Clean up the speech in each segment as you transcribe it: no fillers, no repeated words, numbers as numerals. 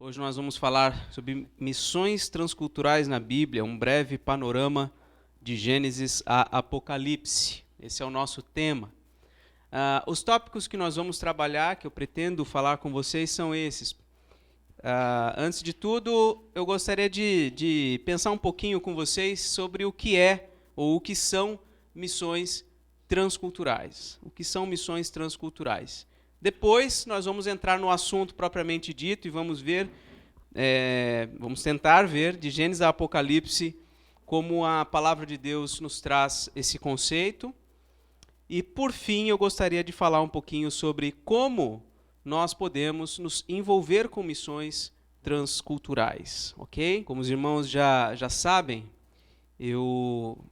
Hoje nós vamos falar sobre missões transculturais na Bíblia, um breve panorama de Gênesis a Apocalipse. Esse é o nosso tema. Os tópicos que nós vamos trabalhar, que eu pretendo falar com vocês, são esses. Antes de tudo, eu gostaria de pensar um pouquinho com vocês sobre o que é ou o que são missões transculturais. O que são missões transculturais? Depois, nós vamos entrar no assunto propriamente dito e vamos tentar ver de Gênesis a Apocalipse como a palavra de Deus nos traz esse conceito. E, por fim, eu gostaria de falar um pouquinho sobre como nós podemos nos envolver com missões transculturais, ok? Como os irmãos já sabem, eu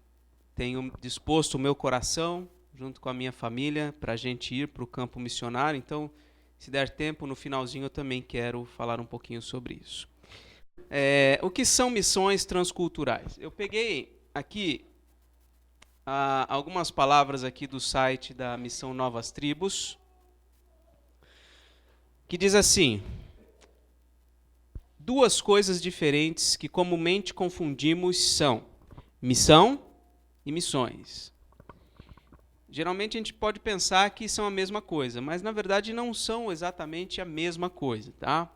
tenho disposto o meu coração, junto com a minha família, para a gente ir para o campo missionário. Então, se der tempo, no finalzinho eu também quero falar um pouquinho sobre isso. O que são missões transculturais? Eu peguei aqui algumas palavras aqui do site da Missão Novas Tribos, que diz assim: duas coisas diferentes que comumente confundimos são missão e missões. Geralmente a gente pode pensar que são a mesma coisa, mas na verdade não são exatamente a mesma coisa, tá?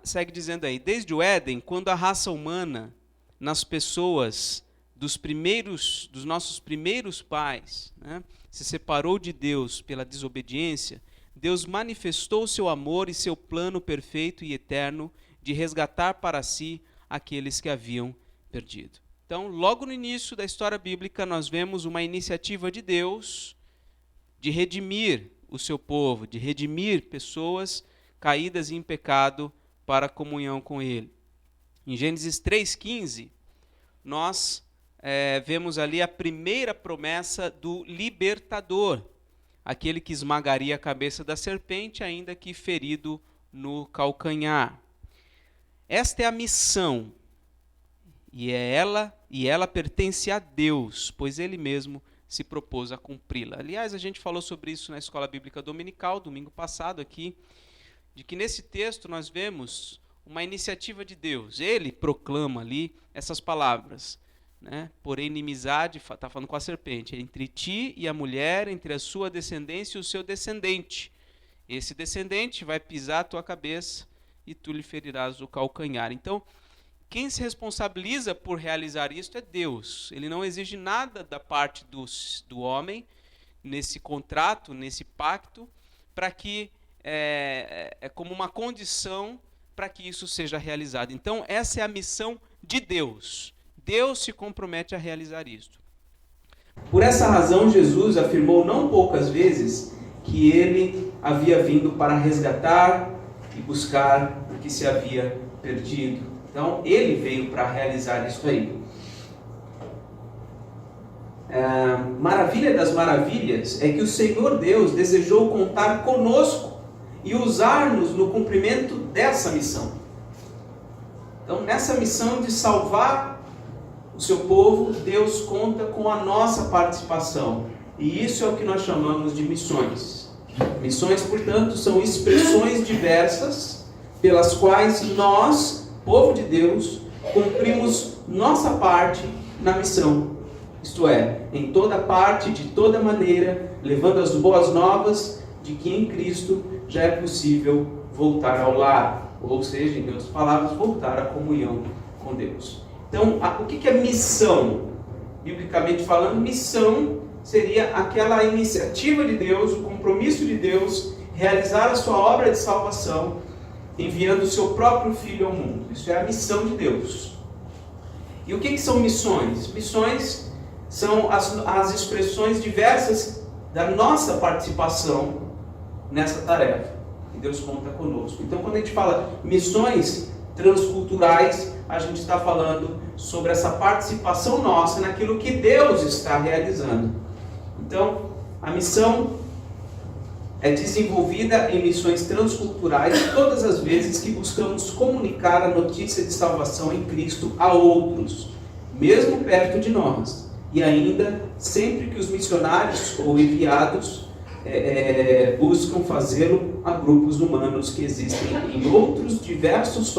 Segue dizendo aí: desde o Éden, quando a raça humana, nas pessoas dos nossos primeiros pais, né, se separou de Deus pela desobediência, Deus manifestou seu amor e seu plano perfeito e eterno de resgatar para si aqueles que haviam perdido. Então, logo no início da história bíblica, nós vemos uma iniciativa de Deus de redimir o seu povo, de redimir pessoas caídas em pecado para a comunhão com Ele. Em Gênesis 3,15, nós vemos ali a primeira promessa do libertador, aquele que esmagaria a cabeça da serpente, ainda que ferido no calcanhar. Esta é a missão. E ela pertence a Deus, pois Ele mesmo se propôs a cumpri-la. Aliás, a gente falou sobre isso na Escola Bíblica Dominical, domingo passado aqui, de que nesse texto nós vemos uma iniciativa de Deus. Ele proclama ali essas palavras, né? Porém, inimizade, está falando com a serpente, entre ti e a mulher, entre a sua descendência e o seu descendente. Esse descendente vai pisar a tua cabeça e tu lhe ferirás o calcanhar. Então, quem se responsabiliza por realizar isso é Deus. Ele não exige nada da parte do homem nesse contrato, nesse pacto, para que como uma condição para que isso seja realizado. Então, essa é a missão de Deus. Deus se compromete a realizar isso. Por essa razão, Jesus afirmou não poucas vezes que ele havia vindo para resgatar e buscar o que se havia perdido. Então, ele veio para realizar isso aí. Maravilha das maravilhas é que o Senhor Deus desejou contar conosco e usar-nos no cumprimento dessa missão. Então, nessa missão de salvar o seu povo, Deus conta com a nossa participação. E isso é o que nós chamamos de missões. Missões, portanto, são expressões diversas pelas quais nós, povo de Deus, cumprimos nossa parte na missão. Isto é, em toda parte, de toda maneira, levando as boas novas de que em Cristo já é possível voltar ao lar. Ou seja, em outras palavras, voltar à comunhão com Deus. Então, o que é missão? Biblicamente falando, missão seria aquela iniciativa de Deus, o compromisso de Deus, realizar a sua obra de salvação, enviando o seu próprio Filho ao mundo. Isso é a missão de Deus. E o que são missões? Missões são as expressões diversas da nossa participação nessa tarefa. E Deus conta conosco. Então, quando a gente fala missões transculturais, a gente está falando sobre essa participação nossa naquilo que Deus está realizando. Então, a missão é desenvolvida em missões transculturais todas as vezes que buscamos comunicar a notícia de salvação em Cristo a outros, mesmo perto de nós. E ainda, sempre que os missionários ou enviados buscam fazê-lo a grupos humanos que existem em outros diversos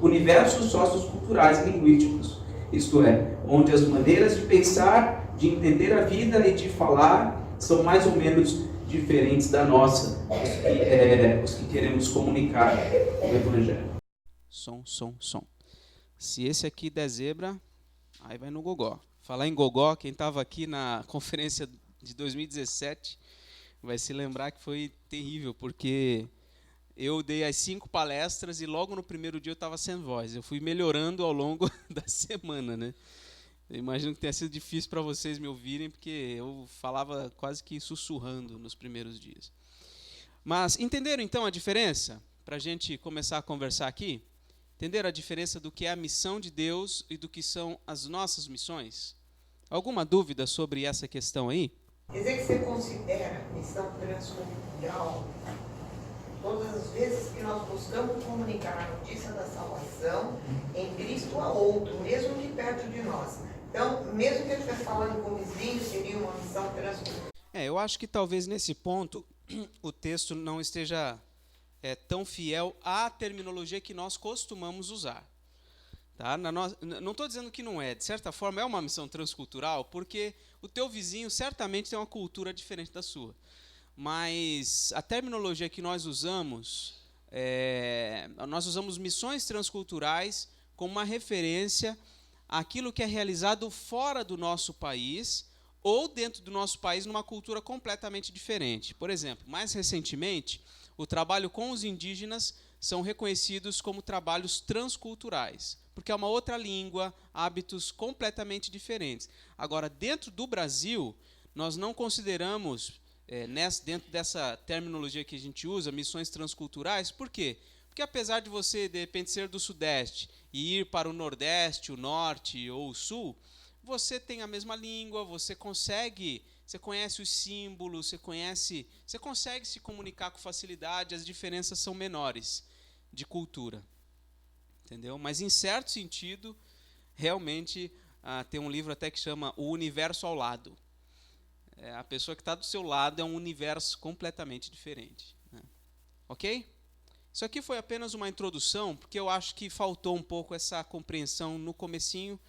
universos socioculturais e linguísticos. Isto é, onde as maneiras de pensar, de entender a vida e de falar são mais ou menos diferentes da nossa, os que queremos comunicar o Evangelho. Som. Se esse aqui der zebra, aí vai no gogó. Falar em gogó, quem estava aqui na conferência de 2017 vai se lembrar que foi terrível, porque eu dei as 5 palestras e logo no primeiro dia eu estava sem voz. Eu fui melhorando ao longo da semana, né? Eu imagino que tenha sido difícil para vocês me ouvirem, porque eu falava quase que sussurrando nos primeiros dias. Mas entenderam então a diferença? Para a gente começar a conversar aqui? Entenderam a diferença do que é a missão de Deus e do que são as nossas missões? Alguma dúvida sobre essa questão aí? Quer dizer que você considera missão transcultural todas as vezes que nós buscamos comunicar a notícia da salvação em Cristo a outro, mesmo de perto de nós. Então, mesmo que ele estivesse falando com o vizinho, seria uma missão transcultural. Eu acho que talvez nesse ponto o texto não esteja tão fiel à terminologia que nós costumamos usar. Tá? Não estou dizendo que não é. De certa forma, é uma missão transcultural, porque o teu vizinho certamente tem uma cultura diferente da sua. Mas a terminologia que nós usamos missões transculturais como uma referência àquilo que é realizado fora do nosso país ou dentro do nosso país numa cultura completamente diferente. Por exemplo, mais recentemente, o trabalho com os indígenas são reconhecidos como trabalhos transculturais, porque é uma outra língua, hábitos completamente diferentes. Agora, dentro do Brasil, nós não consideramos, dentro dessa terminologia que a gente usa, missões transculturais. Por quê? Porque apesar de você, de repente, ser do Sudeste e ir para o Nordeste, o Norte ou o Sul, você tem a mesma língua, você conhece os símbolos, você consegue se comunicar com facilidade, as diferenças são menores de cultura. Entendeu? Mas, em certo sentido, realmente, tem um livro até que chama O Universo ao Lado. A pessoa que está do seu lado é um universo completamente diferente. Né? Ok? Isso aqui foi apenas uma introdução, porque eu acho que faltou um pouco essa compreensão no comecinho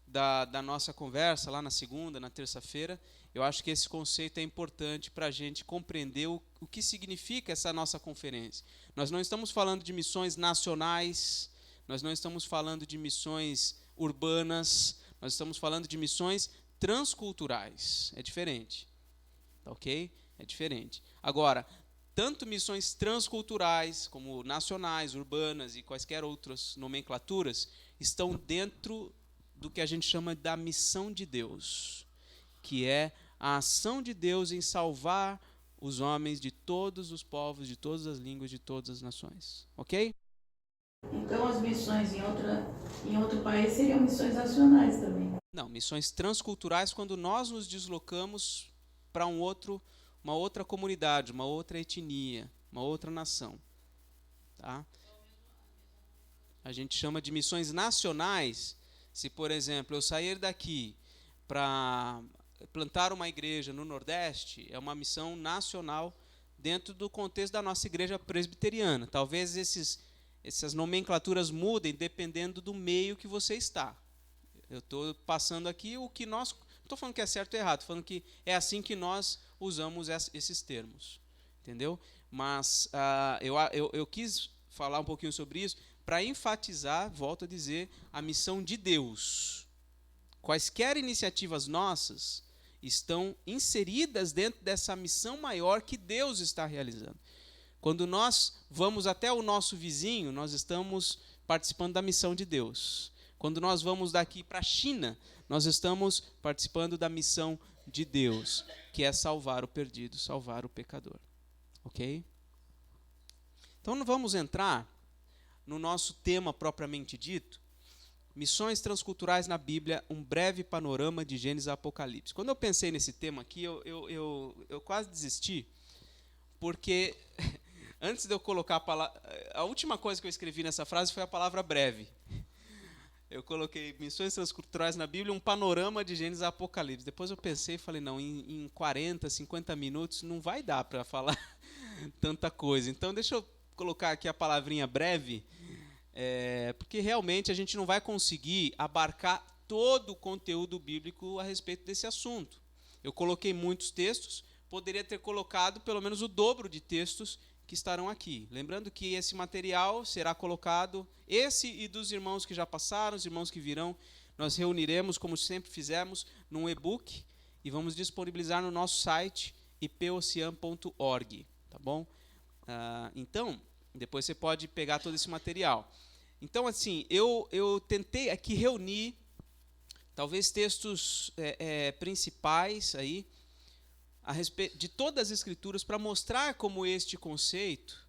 da nossa conversa, lá na segunda, na terça-feira. Eu acho que esse conceito é importante para a gente compreender o que significa essa nossa conferência. Nós não estamos falando de missões nacionais, nós não estamos falando de missões urbanas, nós estamos falando de missões transculturais. É diferente. Tá ok? É diferente. Agora, tanto missões transculturais, como nacionais, urbanas e quaisquer outras nomenclaturas, estão dentro do que a gente chama da missão de Deus, que é a ação de Deus em salvar os homens de todos os povos, de todas as línguas, de todas as nações. Ok? Então as missões em outro país seriam missões nacionais também? Não, missões transculturais quando nós nos deslocamos para uma outra comunidade, uma outra etnia, uma outra nação. Tá? A gente chama de missões nacionais se, por exemplo, eu sair daqui para plantar uma igreja no Nordeste, é uma missão nacional dentro do contexto da nossa igreja presbiteriana. Talvez essas nomenclaturas mudem dependendo do meio que você está. Eu estou passando aqui o que nós... Não estou falando que é certo ou errado, estou falando que é assim que nós usamos esses termos. Entendeu? Mas eu quis falar um pouquinho sobre isso para enfatizar, volto a dizer, a missão de Deus. Quaisquer iniciativas nossas estão inseridas dentro dessa missão maior que Deus está realizando. Quando nós vamos até o nosso vizinho, nós estamos participando da missão de Deus. Quando nós vamos daqui para a China, nós estamos participando da missão de Deus, que é salvar o perdido, salvar o pecador. Ok? Então, não vamos entrar no nosso tema propriamente dito, missões transculturais na Bíblia, um breve panorama de Gênesis a Apocalipse. Quando eu pensei nesse tema aqui, eu quase desisti, porque antes de eu colocar a última coisa que eu escrevi nessa frase foi a palavra breve. Eu coloquei missões transculturais na Bíblia, um panorama de Gênesis a Apocalipse. Depois eu pensei e falei, não, em 40, 50 minutos não vai dar para falar tanta coisa. Então deixa eu colocar aqui a palavrinha breve, porque realmente a gente não vai conseguir abarcar todo o conteúdo bíblico a respeito desse assunto. Eu coloquei muitos textos, poderia ter colocado pelo menos o dobro de textos que estarão aqui. Lembrando que esse material será colocado, esse e dos irmãos que já passaram, os irmãos que virão, nós reuniremos, como sempre fizemos, num e-book e vamos disponibilizar no nosso site ipocean.org, tá bom? Então, depois você pode pegar todo esse material. Então, assim, eu tentei aqui reunir talvez textos principais aí, a respeito de todas as escrituras para mostrar como este conceito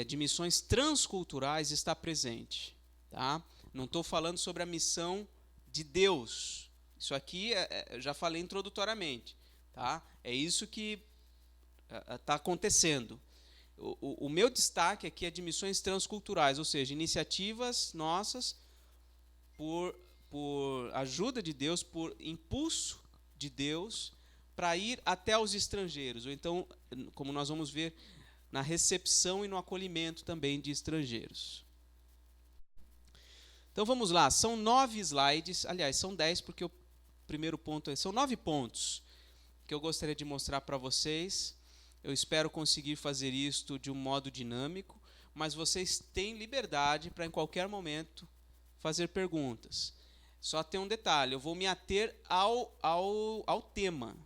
de missões transculturais está presente. Tá? Não estou falando sobre a missão de Deus. Isso aqui eu já falei introdutoriamente. Tá? É isso que está acontecendo. O meu destaque aqui é de missões transculturais, ou seja, iniciativas nossas por ajuda de Deus, por impulso de Deus, para ir até os estrangeiros, ou então, como nós vamos ver, na recepção e no acolhimento também de estrangeiros. Então vamos lá, são 9 slides, aliás, são 10, porque o primeiro ponto são 9 pontos que eu gostaria de mostrar para vocês. Eu espero conseguir fazer isto de um modo dinâmico, mas vocês têm liberdade para, em qualquer momento, fazer perguntas. Só tem um detalhe, eu vou me ater ao tema.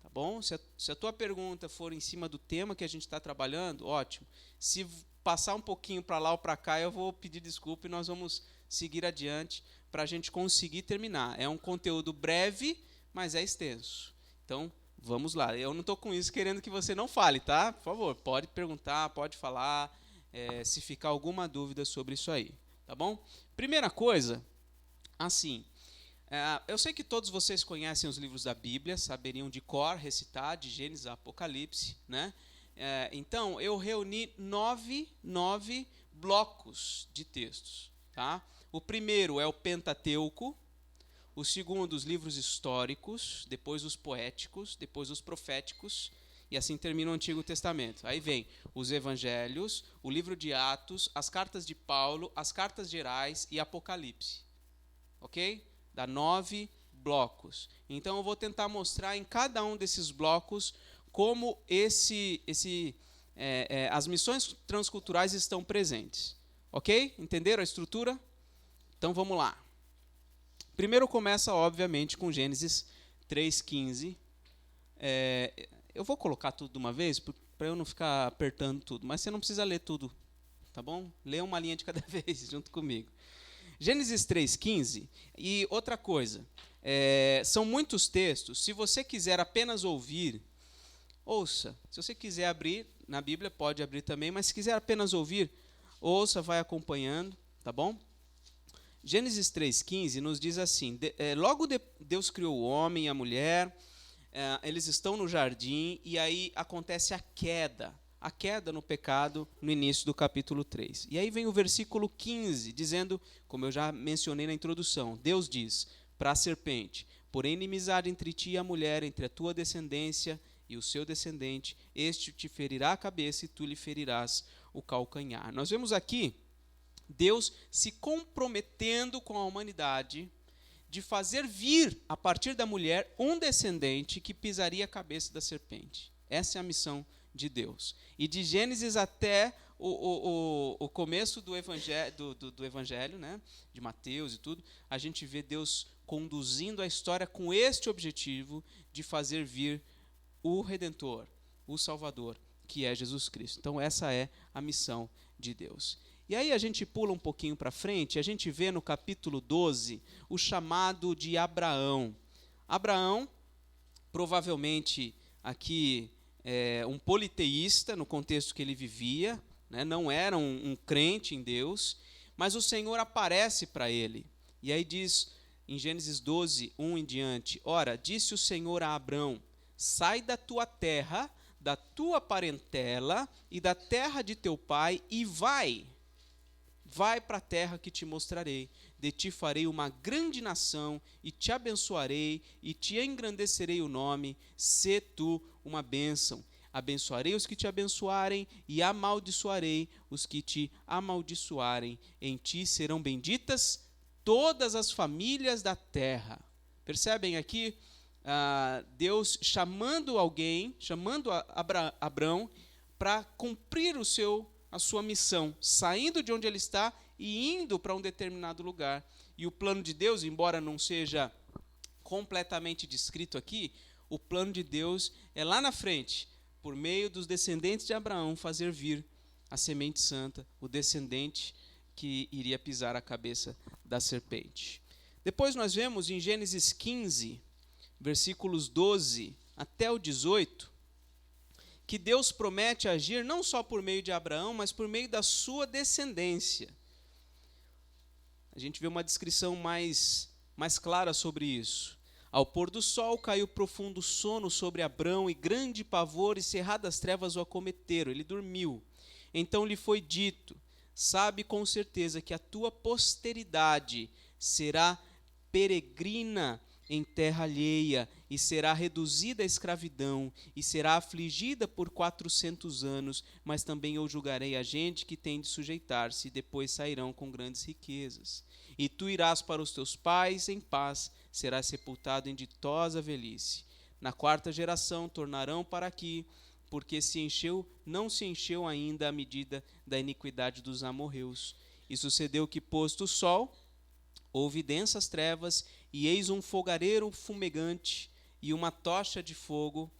Tá bom? Se a tua pergunta for em cima do tema que a gente está trabalhando, ótimo. Se passar um pouquinho para lá ou para cá, eu vou pedir desculpa e nós vamos seguir adiante para a gente conseguir terminar. É um conteúdo breve, mas é extenso. Então, vamos lá. Eu não estou com isso querendo que você não fale, tá? Por favor, pode perguntar, pode falar, se ficar alguma dúvida sobre isso aí. Tá bom? Primeira coisa, assim... eu sei que todos vocês conhecem os livros da Bíblia, saberiam de cor recitar, de Gênesis a Apocalipse, né? Então, eu reuni 9 blocos de textos. Tá? O primeiro é o Pentateuco, o segundo, os livros históricos, depois os poéticos, depois os proféticos, e assim termina o Antigo Testamento. Aí vem os Evangelhos, o livro de Atos, as cartas de Paulo, as cartas gerais e Apocalipse. Ok? Dá 9 blocos. Então eu vou tentar mostrar em cada um desses blocos como as missões transculturais estão presentes. Ok? Entenderam a estrutura? Então vamos lá. Primeiro começa, obviamente, com Gênesis 3,15. Eu vou colocar tudo de uma vez, para eu não ficar apertando tudo, mas você não precisa ler tudo, tá bom? Lê uma linha de cada vez, junto comigo. Gênesis 3,15, e outra coisa, são muitos textos, se você quiser apenas ouvir, ouça. Se você quiser abrir na Bíblia, pode abrir também, mas se quiser apenas ouvir, ouça, vai acompanhando, tá bom? Gênesis 3,15 nos diz assim, logo Deus criou o homem e a mulher, eles estão no jardim, e aí acontece a queda no pecado no início do capítulo 3. E aí vem o versículo 15, dizendo, como eu já mencionei na introdução, Deus diz para a serpente, porém inimizade entre ti e a mulher, entre a tua descendência e o seu descendente, este te ferirá a cabeça e tu lhe ferirás o calcanhar. Nós vemos aqui Deus se comprometendo com a humanidade de fazer vir, a partir da mulher, um descendente que pisaria a cabeça da serpente. Essa é a missão de Deus. E de Gênesis até o começo do Evangelho, né, de Mateus e tudo, a gente vê Deus conduzindo a história com este objetivo de fazer vir o Redentor, o Salvador, que é Jesus Cristo. Então essa é a missão de Deus. E aí a gente pula um pouquinho para frente, a gente vê no capítulo 12 o chamado de Abraão. Abraão, provavelmente aqui um politeísta no contexto que ele vivia, né, não era um crente em Deus, mas o Senhor aparece para ele. E aí diz em Gênesis 12, 1 em diante, ora, disse o Senhor a Abrão, sai da tua terra, da tua parentela e da terra de teu pai e vai vai para a terra que te mostrarei. De ti farei uma grande nação, e te abençoarei, e te engrandecerei o nome. Sê tu uma bênção. Abençoarei os que te abençoarem, e amaldiçoarei os que te amaldiçoarem. Em ti serão benditas todas as famílias da terra. Percebem aqui Deus chamando alguém, chamando Abrão para cumprir a sua missão, saindo de onde ele está e indo para um determinado lugar. E o plano de Deus, embora não seja completamente descrito aqui, o plano de Deus é lá na frente, por meio dos descendentes de Abraão, fazer vir a semente santa, o descendente que iria pisar a cabeça da serpente. Depois nós vemos em Gênesis 15, versículos 12 até o 18, que Deus promete agir não só por meio de Abraão, mas por meio da sua descendência. A gente vê uma descrição mais clara sobre isso. Ao pôr do sol caiu profundo sono sobre Abrão, e grande pavor e cerradas trevas o acometeram. Ele dormiu. Então lhe foi dito: sabe com certeza que a tua posteridade será peregrina em terra alheia, e será reduzida à escravidão, e será afligida por 400 anos, mas também eu julgarei a gente que tem de sujeitar-se, e depois sairão com grandes riquezas. E tu irás para os teus pais em paz, serás sepultado em ditosa velhice. Na 4ª geração tornarão para aqui, porque não se encheu ainda a medida da iniquidade dos amorreus. E sucedeu que, posto o sol, houve densas trevas, e eis um fogareiro fumegante e uma tocha de fogo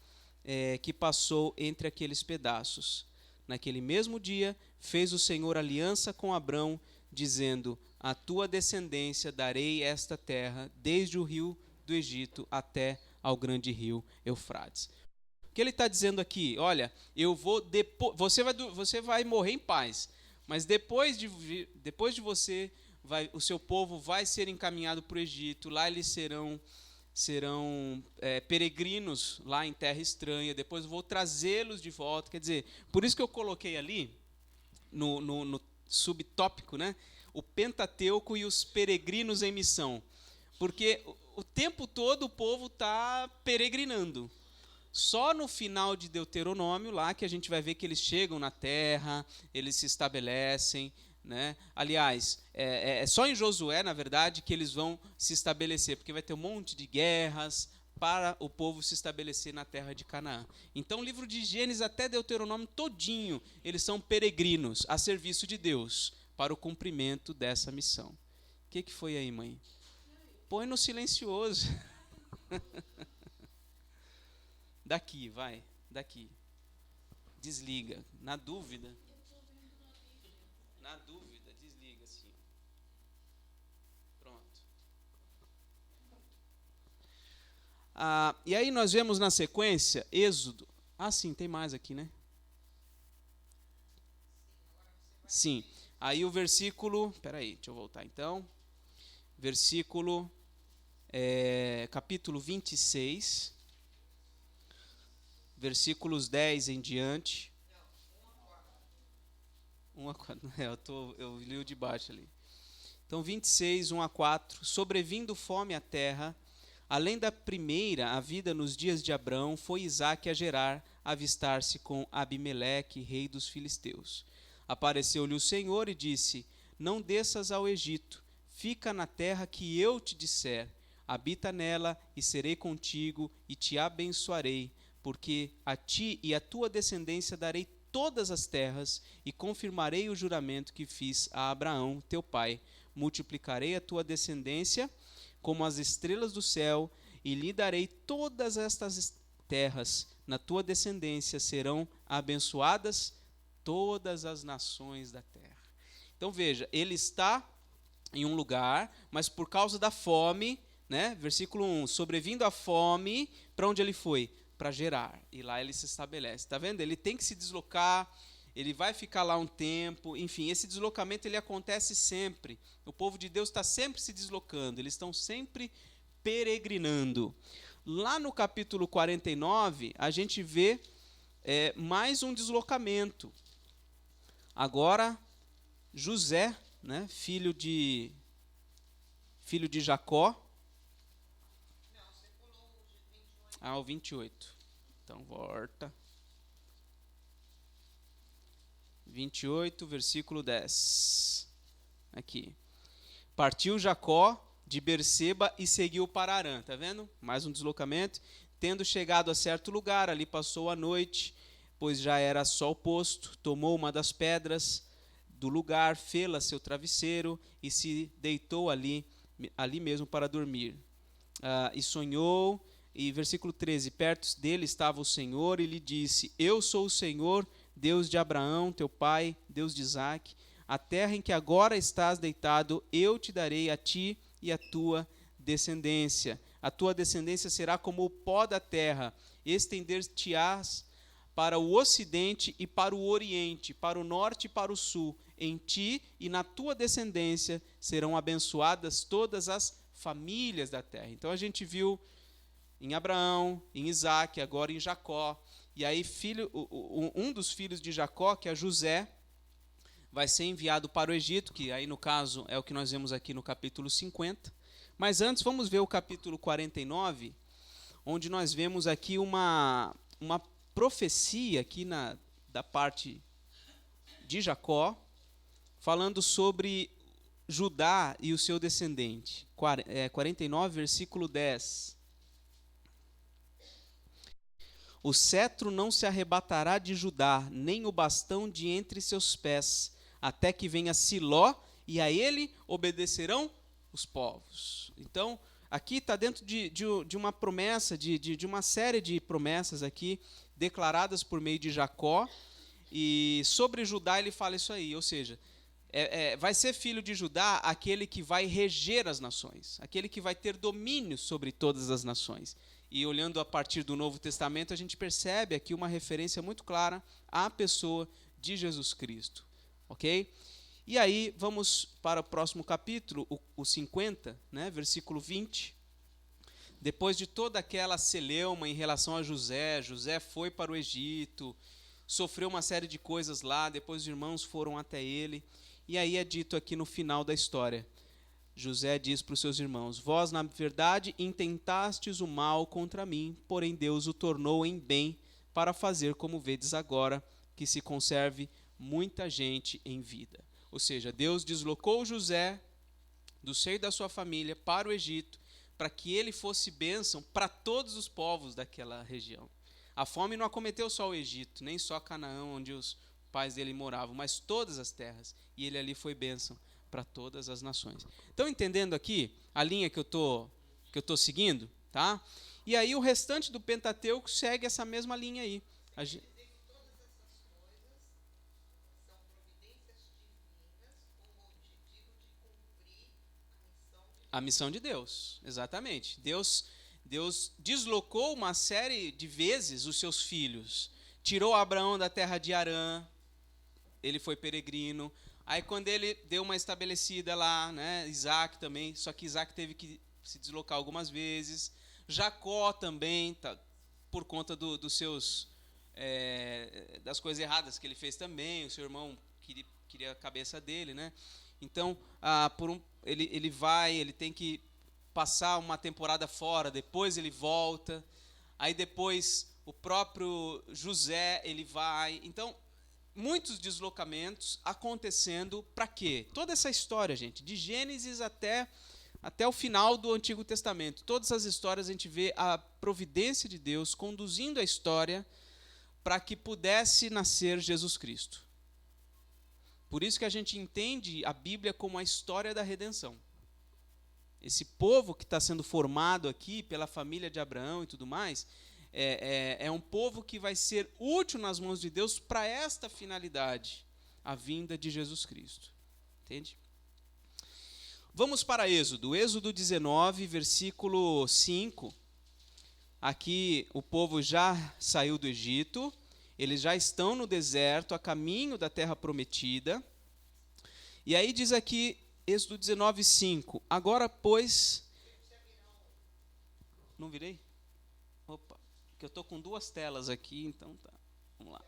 que passou entre aqueles pedaços. Naquele mesmo dia fez o Senhor aliança com Abrão, dizendo: a tua descendência darei esta terra, desde o rio do Egito até ao grande rio Eufrates. O que ele está dizendo aqui? Olha, você vai morrer em paz, mas depois de você, o seu povo vai ser encaminhado para o Egito. Lá eles serão peregrinos lá em terra estranha. Depois eu vou trazê-los de volta. Quer dizer, por isso que eu coloquei ali no subtópico, né, o Pentateuco e os peregrinos em missão, porque o tempo todo o povo está peregrinando. Só no final de Deuteronômio, lá que a gente vai ver que eles chegam na terra, eles se estabelecem, né? Aliás, é só em Josué, na verdade, que eles vão se estabelecer, porque vai ter um monte de guerras para o povo se estabelecer na terra de Canaã. Então, o livro de Gênesis até Deuteronômio todinho, eles são peregrinos a serviço de Deus para o cumprimento dessa missão. O que foi aí, mãe? Põe no silencioso. Daqui, vai, daqui. Desliga. Na dúvida, desliga assim. Pronto. E aí nós vemos na sequência, Êxodo. Sim, tem mais aqui, né? Sim. Aí o versículo... Peraí, deixa eu voltar então. Versículo... capítulo 26... versículos 10 em diante. 1 a 4. Eu li o de baixo ali. Então, 26, 1 a 4. Sobrevindo fome à terra, além da primeira, a vida nos dias de Abrão, foi Isaque a Gerar, avistar-se com Abimeleque, rei dos filisteus. Apareceu-lhe o Senhor e disse: não desças ao Egito, fica na terra que eu te disser. Habita nela, e serei contigo, e te abençoarei, porque a ti e a tua descendência darei todas as terras, e confirmarei o juramento que fiz a Abraão, teu pai. Multiplicarei a tua descendência como as estrelas do céu, e lhe darei todas estas terras. Na tua descendência serão abençoadas todas as nações da terra. Então veja, ele está em um lugar, mas por causa da fome, né? Versículo 1, sobrevindo a fome, para onde ele foi? Para Gerar, e lá ele se estabelece. Está vendo? Ele tem que se deslocar, ele vai ficar lá um tempo, enfim, esse deslocamento ele acontece sempre. O povo de Deus está sempre se deslocando, eles estão sempre peregrinando. Lá no capítulo 49, a gente vê mais um deslocamento. Agora, José, né, filho de Jacó. O 28. Então, volta. 28, versículo 10. Aqui. Partiu Jacó de Berseba e seguiu para Harã. Tá vendo? Mais um deslocamento. Tendo chegado a certo lugar, ali passou a noite, pois já era sol posto. Tomou uma das pedras do lugar, fê-la seu travesseiro e se deitou ali mesmo para dormir. E sonhou. E versículo 13, perto dele estava o Senhor e lhe disse: Eu sou o Senhor, Deus de Abraão, teu pai, Deus de Isaque. A terra em que agora estás deitado, eu te darei a ti e a tua descendência. A tua descendência será como o pó da terra, estender-te-ás para o ocidente e para o oriente, para o norte e para o sul. Em ti e na tua descendência serão abençoadas todas as famílias da terra. Então a gente viu em Abraão, em Isaque, agora em Jacó. E aí um dos filhos de Jacó, que é José, vai ser enviado para o Egito, que aí no caso é o que nós vemos aqui no capítulo 50. Mas antes vamos ver o capítulo 49, onde nós vemos aqui uma profecia aqui da parte de Jacó, falando sobre Judá e o seu descendente. 49, versículo 10. O cetro não se arrebatará de Judá, nem o bastão de entre seus pés, até que venha Siló, e a ele obedecerão os povos. Então, aqui está dentro de uma promessa, de uma série de promessas aqui, declaradas por meio de Jacó, e sobre Judá ele fala isso aí, ou seja, vai ser filho de Judá aquele que vai reger as nações, aquele que vai ter domínio sobre todas as nações. E olhando a partir do Novo Testamento, a gente percebe aqui uma referência muito clara à pessoa de Jesus Cristo. Ok? E aí, vamos para o próximo capítulo, o 50, né, versículo 20. Depois de toda aquela celeuma em relação a José foi para o Egito, sofreu uma série de coisas lá, depois os irmãos foram até ele. E aí é dito aqui no final da história, José diz para os seus irmãos: Vós, na verdade, intentastes o mal contra mim, porém Deus o tornou em bem, para fazer como vedes agora, que se conserve muita gente em vida. Ou seja, Deus deslocou José do seio da sua família para o Egito, para que ele fosse bênção para todos os povos daquela região. A fome não acometeu só o Egito, nem só Canaã, onde os pais dele moravam, mas todas as terras. E ele ali foi bênção para todas as nações. Estão entendendo aqui a linha que eu tô seguindo? Tá? E aí o restante do Pentateuco segue essa mesma linha aí. A missão de Deus, exatamente. Deus deslocou uma série de vezes os seus filhos. Tirou Abraão da terra de Harã, ele foi peregrino. Aí quando ele deu uma estabelecida lá, né, Isaac também, só que Isaac teve que se deslocar algumas vezes. Jacó também, por conta dos seus das coisas erradas que ele fez também. O seu irmão queria a cabeça dele, né? Então, ele tem que passar uma temporada fora, depois ele volta. Aí depois o próprio José, ele vai. Então, muitos deslocamentos acontecendo para quê? Toda essa história, gente, de Gênesis até o final do Antigo Testamento. Todas as histórias a gente vê a providência de Deus conduzindo a história para que pudesse nascer Jesus Cristo. Por isso que a gente entende a Bíblia como a história da redenção. Esse povo que está sendo formado aqui pela família de Abraão e tudo mais, é um povo que vai ser útil nas mãos de Deus para esta finalidade, a vinda de Jesus Cristo. Entende? Vamos para Êxodo. Êxodo 19, versículo 5. Aqui o povo já saiu do Egito, eles já estão no deserto, a caminho da terra prometida. E aí diz aqui, Êxodo 19, 5. Agora, pois... Não virei? Opa, que eu estou com duas telas aqui, então tá. Vamos lá.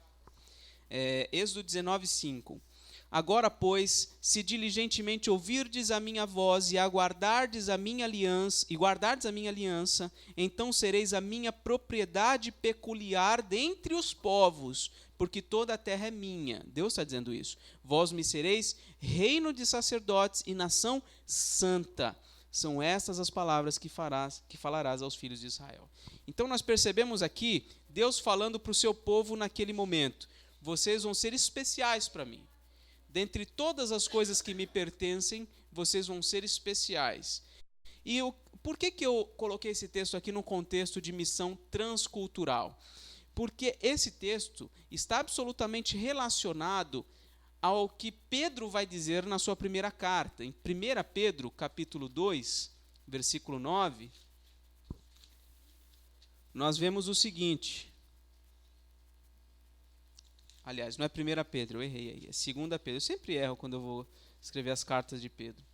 Êxodo 19, 5. Agora, pois, se diligentemente ouvirdes a minha voz e guardardes a minha aliança, então sereis a minha propriedade peculiar dentre os povos, porque toda a terra é minha. Deus está dizendo isso. Vós me sereis reino de sacerdotes e nação santa. São estas as palavras que falarás aos filhos de Israel. Então nós percebemos aqui Deus falando para o seu povo naquele momento: vocês vão ser especiais para mim. Dentre todas as coisas que me pertencem, vocês vão ser especiais. E por que eu coloquei esse texto aqui no contexto de missão transcultural? Porque esse texto está absolutamente relacionado ao que Pedro vai dizer na sua primeira carta. Em 1 Pedro, capítulo 2, versículo 9, nós vemos o seguinte. Aliás, não é 1 Pedro, eu errei aí, é 2 Pedro. Eu sempre erro quando eu vou escrever as cartas de Pedro.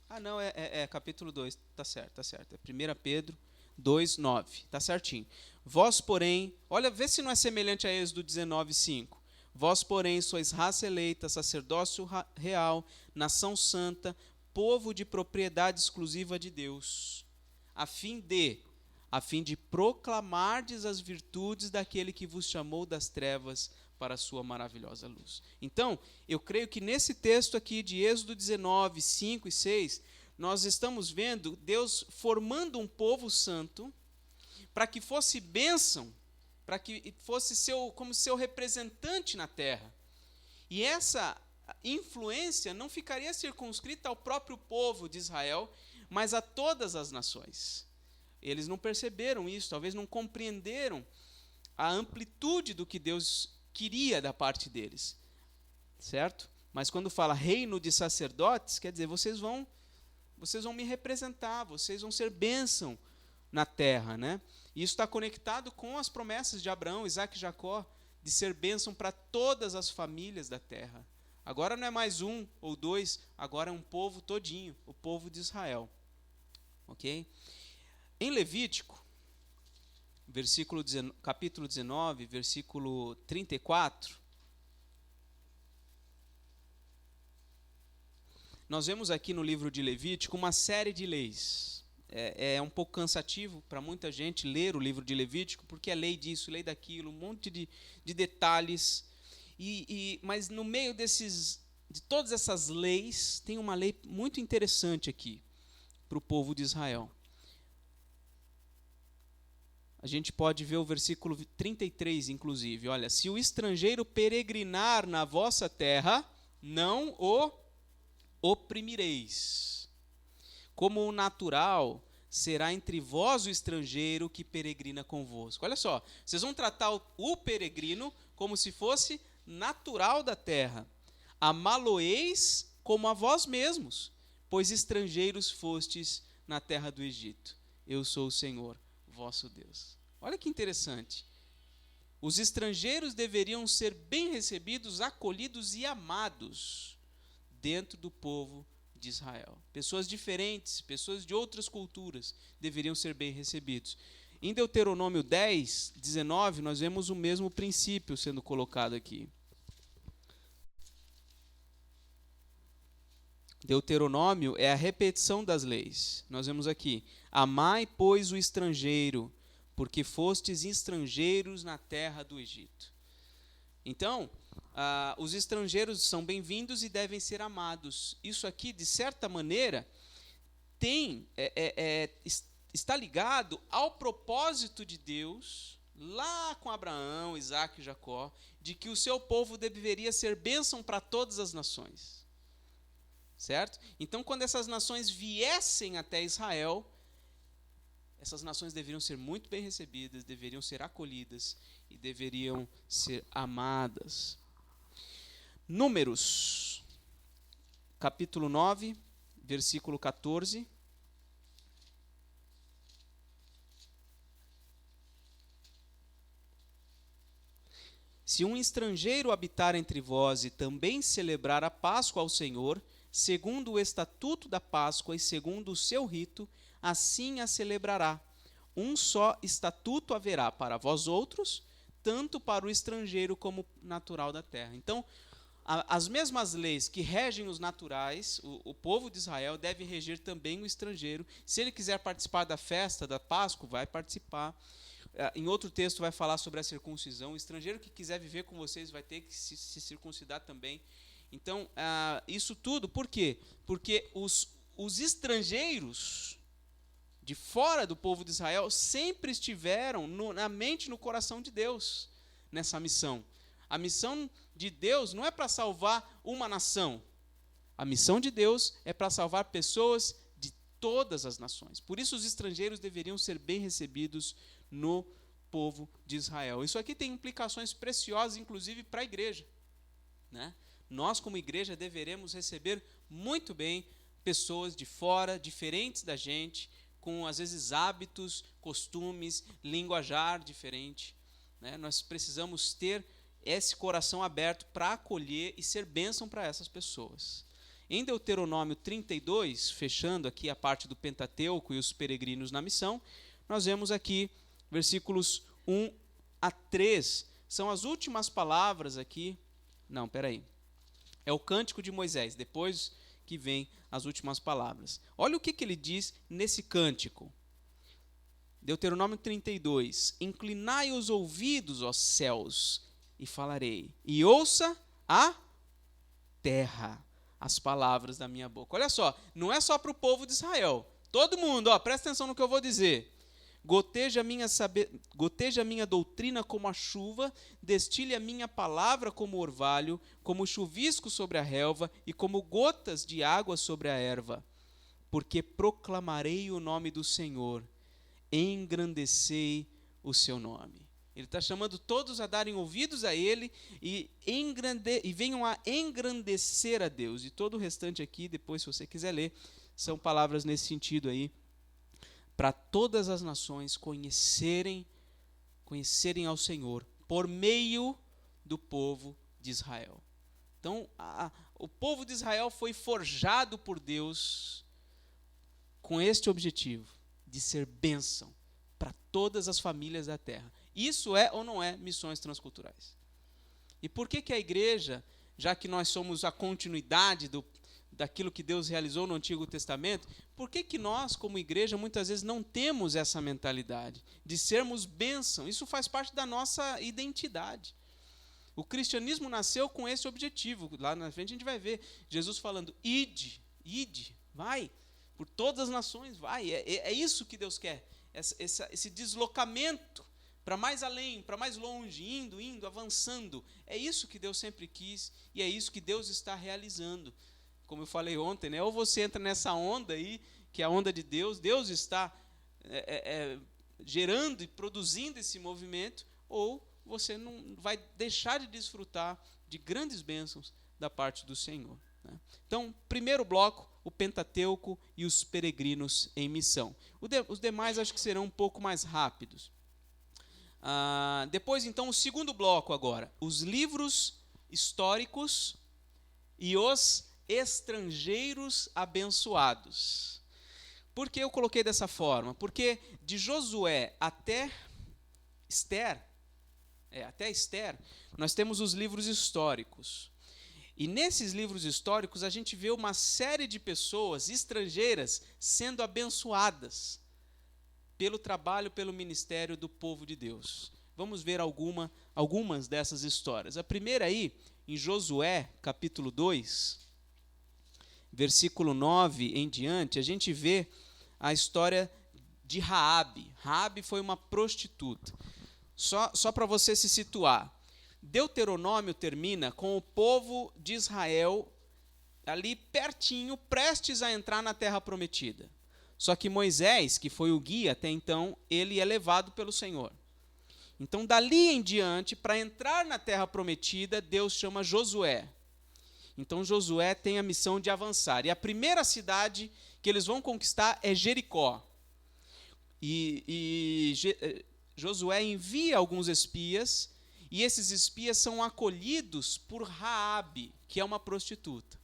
Ah, não, é capítulo 2, tá certo. É 1 Pedro 2, 9, tá certinho. Vós, porém, olha, vê se não é semelhante a Êxodo 19, 5. Vós, porém, sois raça eleita, sacerdócio real, nação santa, povo de propriedade exclusiva de Deus, a fim de proclamardes as virtudes daquele que vos chamou das trevas para a sua maravilhosa luz. Então, eu creio que nesse texto aqui de Êxodo 19, 5 e 6, nós estamos vendo Deus formando um povo santo para que fosse bênção, para que fosse como seu representante na terra. E essa influência não ficaria circunscrita ao próprio povo de Israel, mas a todas as nações. Eles não perceberam isso, talvez não compreenderam a amplitude do que Deus queria da parte deles, certo? Mas quando fala reino de sacerdotes, quer dizer, vocês vão me representar, vocês vão ser bênção na terra, né? E isso está conectado com as promessas de Abraão, Isaac e Jacó, de ser bênção para todas as famílias da terra. Agora não é mais um ou dois, agora é um povo todinho, o povo de Israel. Ok? Em Levítico, capítulo 19, versículo 34, nós vemos aqui no livro de Levítico uma série de leis. É um pouco cansativo para muita gente ler o livro de Levítico, porque é lei disso, lei daquilo, um monte de detalhes. Mas no meio de todas essas leis, tem uma lei muito interessante aqui para o povo de Israel. A gente pode ver o versículo 33, inclusive. Olha, se o estrangeiro peregrinar na vossa terra, não o oprimireis. Como o natural, será entre vós o estrangeiro que peregrina convosco. Olha só, vocês vão tratar o peregrino como se fosse natural da terra. Amá-lo-eis como a vós mesmos, pois estrangeiros fostes na terra do Egito. Eu sou o Senhor, vosso Deus. Olha que interessante. Os estrangeiros deveriam ser bem recebidos, acolhidos e amados dentro do povo de Israel. Pessoas diferentes, pessoas de outras culturas deveriam ser bem recebidos. Em Deuteronômio 10, 19, nós vemos o mesmo princípio sendo colocado aqui. Deuteronômio é a repetição das leis. Nós vemos aqui: amai, pois, o estrangeiro, porque fostes estrangeiros na terra do Egito. Então, os estrangeiros são bem-vindos e devem ser amados. Isso aqui, de certa maneira, está ligado ao propósito de Deus, lá com Abraão, Isaac e Jacó, de que o seu povo deveria ser bênção para todas as nações. Certo? Então, quando essas nações viessem até Israel, essas nações deveriam ser muito bem recebidas, deveriam ser acolhidas e deveriam ser amadas. Números, capítulo 9, versículo 14. Se um estrangeiro habitar entre vós e também celebrar a Páscoa ao Senhor, segundo o estatuto da Páscoa e segundo o seu rito, assim a celebrará. Um só estatuto haverá para vós outros, tanto para o estrangeiro como natural da terra. Então, as mesmas leis que regem os naturais, o povo de Israel deve reger também o estrangeiro. Se ele quiser participar da festa da Páscoa, vai participar. Em outro texto vai falar sobre a circuncisão. O estrangeiro que quiser viver com vocês vai ter que se circuncidar também. Então, isso tudo, por quê? Porque os estrangeiros de fora do povo de Israel sempre estiveram na mente e no coração de Deus nessa missão. A missão de Deus não é para salvar uma nação. A missão de Deus é para salvar pessoas de todas as nações. Por isso os estrangeiros deveriam ser bem recebidos no povo de Israel. Isso aqui tem implicações preciosas, inclusive para a igreja, né? Nós, como igreja, deveremos receber muito bem pessoas de fora, diferentes da gente, com, às vezes, hábitos, costumes, linguajar diferente, né? Nós precisamos ter esse coração aberto para acolher e ser bênção para essas pessoas. Em Deuteronômio 32, fechando aqui a parte do Pentateuco e os peregrinos na missão, nós vemos aqui versículos 1 a 3. São as últimas palavras aqui. Não, peraí. É o cântico de Moisés, depois que vem as últimas palavras. Olha o que ele diz nesse cântico. Deuteronômio 32. Inclinai os ouvidos, ó céus, e falarei. E ouça a terra as palavras da minha boca. Olha só, não é só para o povo de Israel. Todo mundo, presta atenção no que eu vou dizer. Goteja a minha doutrina como a chuva, destile a minha palavra como orvalho, como chuvisco sobre a relva e como gotas de água sobre a erva. Porque proclamarei o nome do Senhor, engrandecei o seu nome. Ele está chamando todos a darem ouvidos a Ele e venham a engrandecer a Deus. E todo o restante aqui, depois, se você quiser ler, são palavras nesse sentido aí, para todas as nações conhecerem ao Senhor por meio do povo de Israel. Então, o povo de Israel foi forjado por Deus com este objetivo, de ser bênção para todas as famílias da terra. Isso é ou não é missões transculturais? E por que a igreja, já que nós somos a continuidade daquilo que Deus realizou no Antigo Testamento, por que nós, como igreja, muitas vezes não temos essa mentalidade de sermos bênção? Isso faz parte da nossa identidade. O cristianismo nasceu com esse objetivo. Lá na frente a gente vai ver Jesus falando, ide, vai, por todas as nações, vai. É isso que Deus quer, esse deslocamento para mais além, para mais longe, indo, avançando. É isso que Deus sempre quis e é isso que Deus está realizando. Como eu falei ontem, né? Ou você entra nessa onda aí, que é a onda de Deus, Deus está gerando e produzindo esse movimento, ou você não vai deixar de desfrutar de grandes bênçãos da parte do Senhor, né? Então, primeiro bloco, o Pentateuco e os peregrinos em missão. Os demais acho que serão um pouco mais rápidos. Depois, então, o segundo bloco agora, os livros históricos e os estrangeiros abençoados. Por que eu coloquei dessa forma? Porque de Josué até Esther, nós temos os livros históricos. E nesses livros históricos a gente vê uma série de pessoas estrangeiras sendo abençoadas pelo trabalho, pelo ministério do povo de Deus. Vamos ver algumas dessas histórias. A primeira aí, em Josué, capítulo 2, versículo 9 em diante, a gente vê a história de Raabe. Raabe foi uma prostituta. Só para você se situar. Deuteronômio termina com o povo de Israel ali pertinho, prestes a entrar na terra prometida. Só que Moisés, que foi o guia até então, ele é levado pelo Senhor. Então, dali em diante, para entrar na terra prometida, Deus chama Josué. Então, Josué tem a missão de avançar. E a primeira cidade que eles vão conquistar é Jericó. Josué envia alguns espias, e esses espias são acolhidos por Raabe, que é uma prostituta.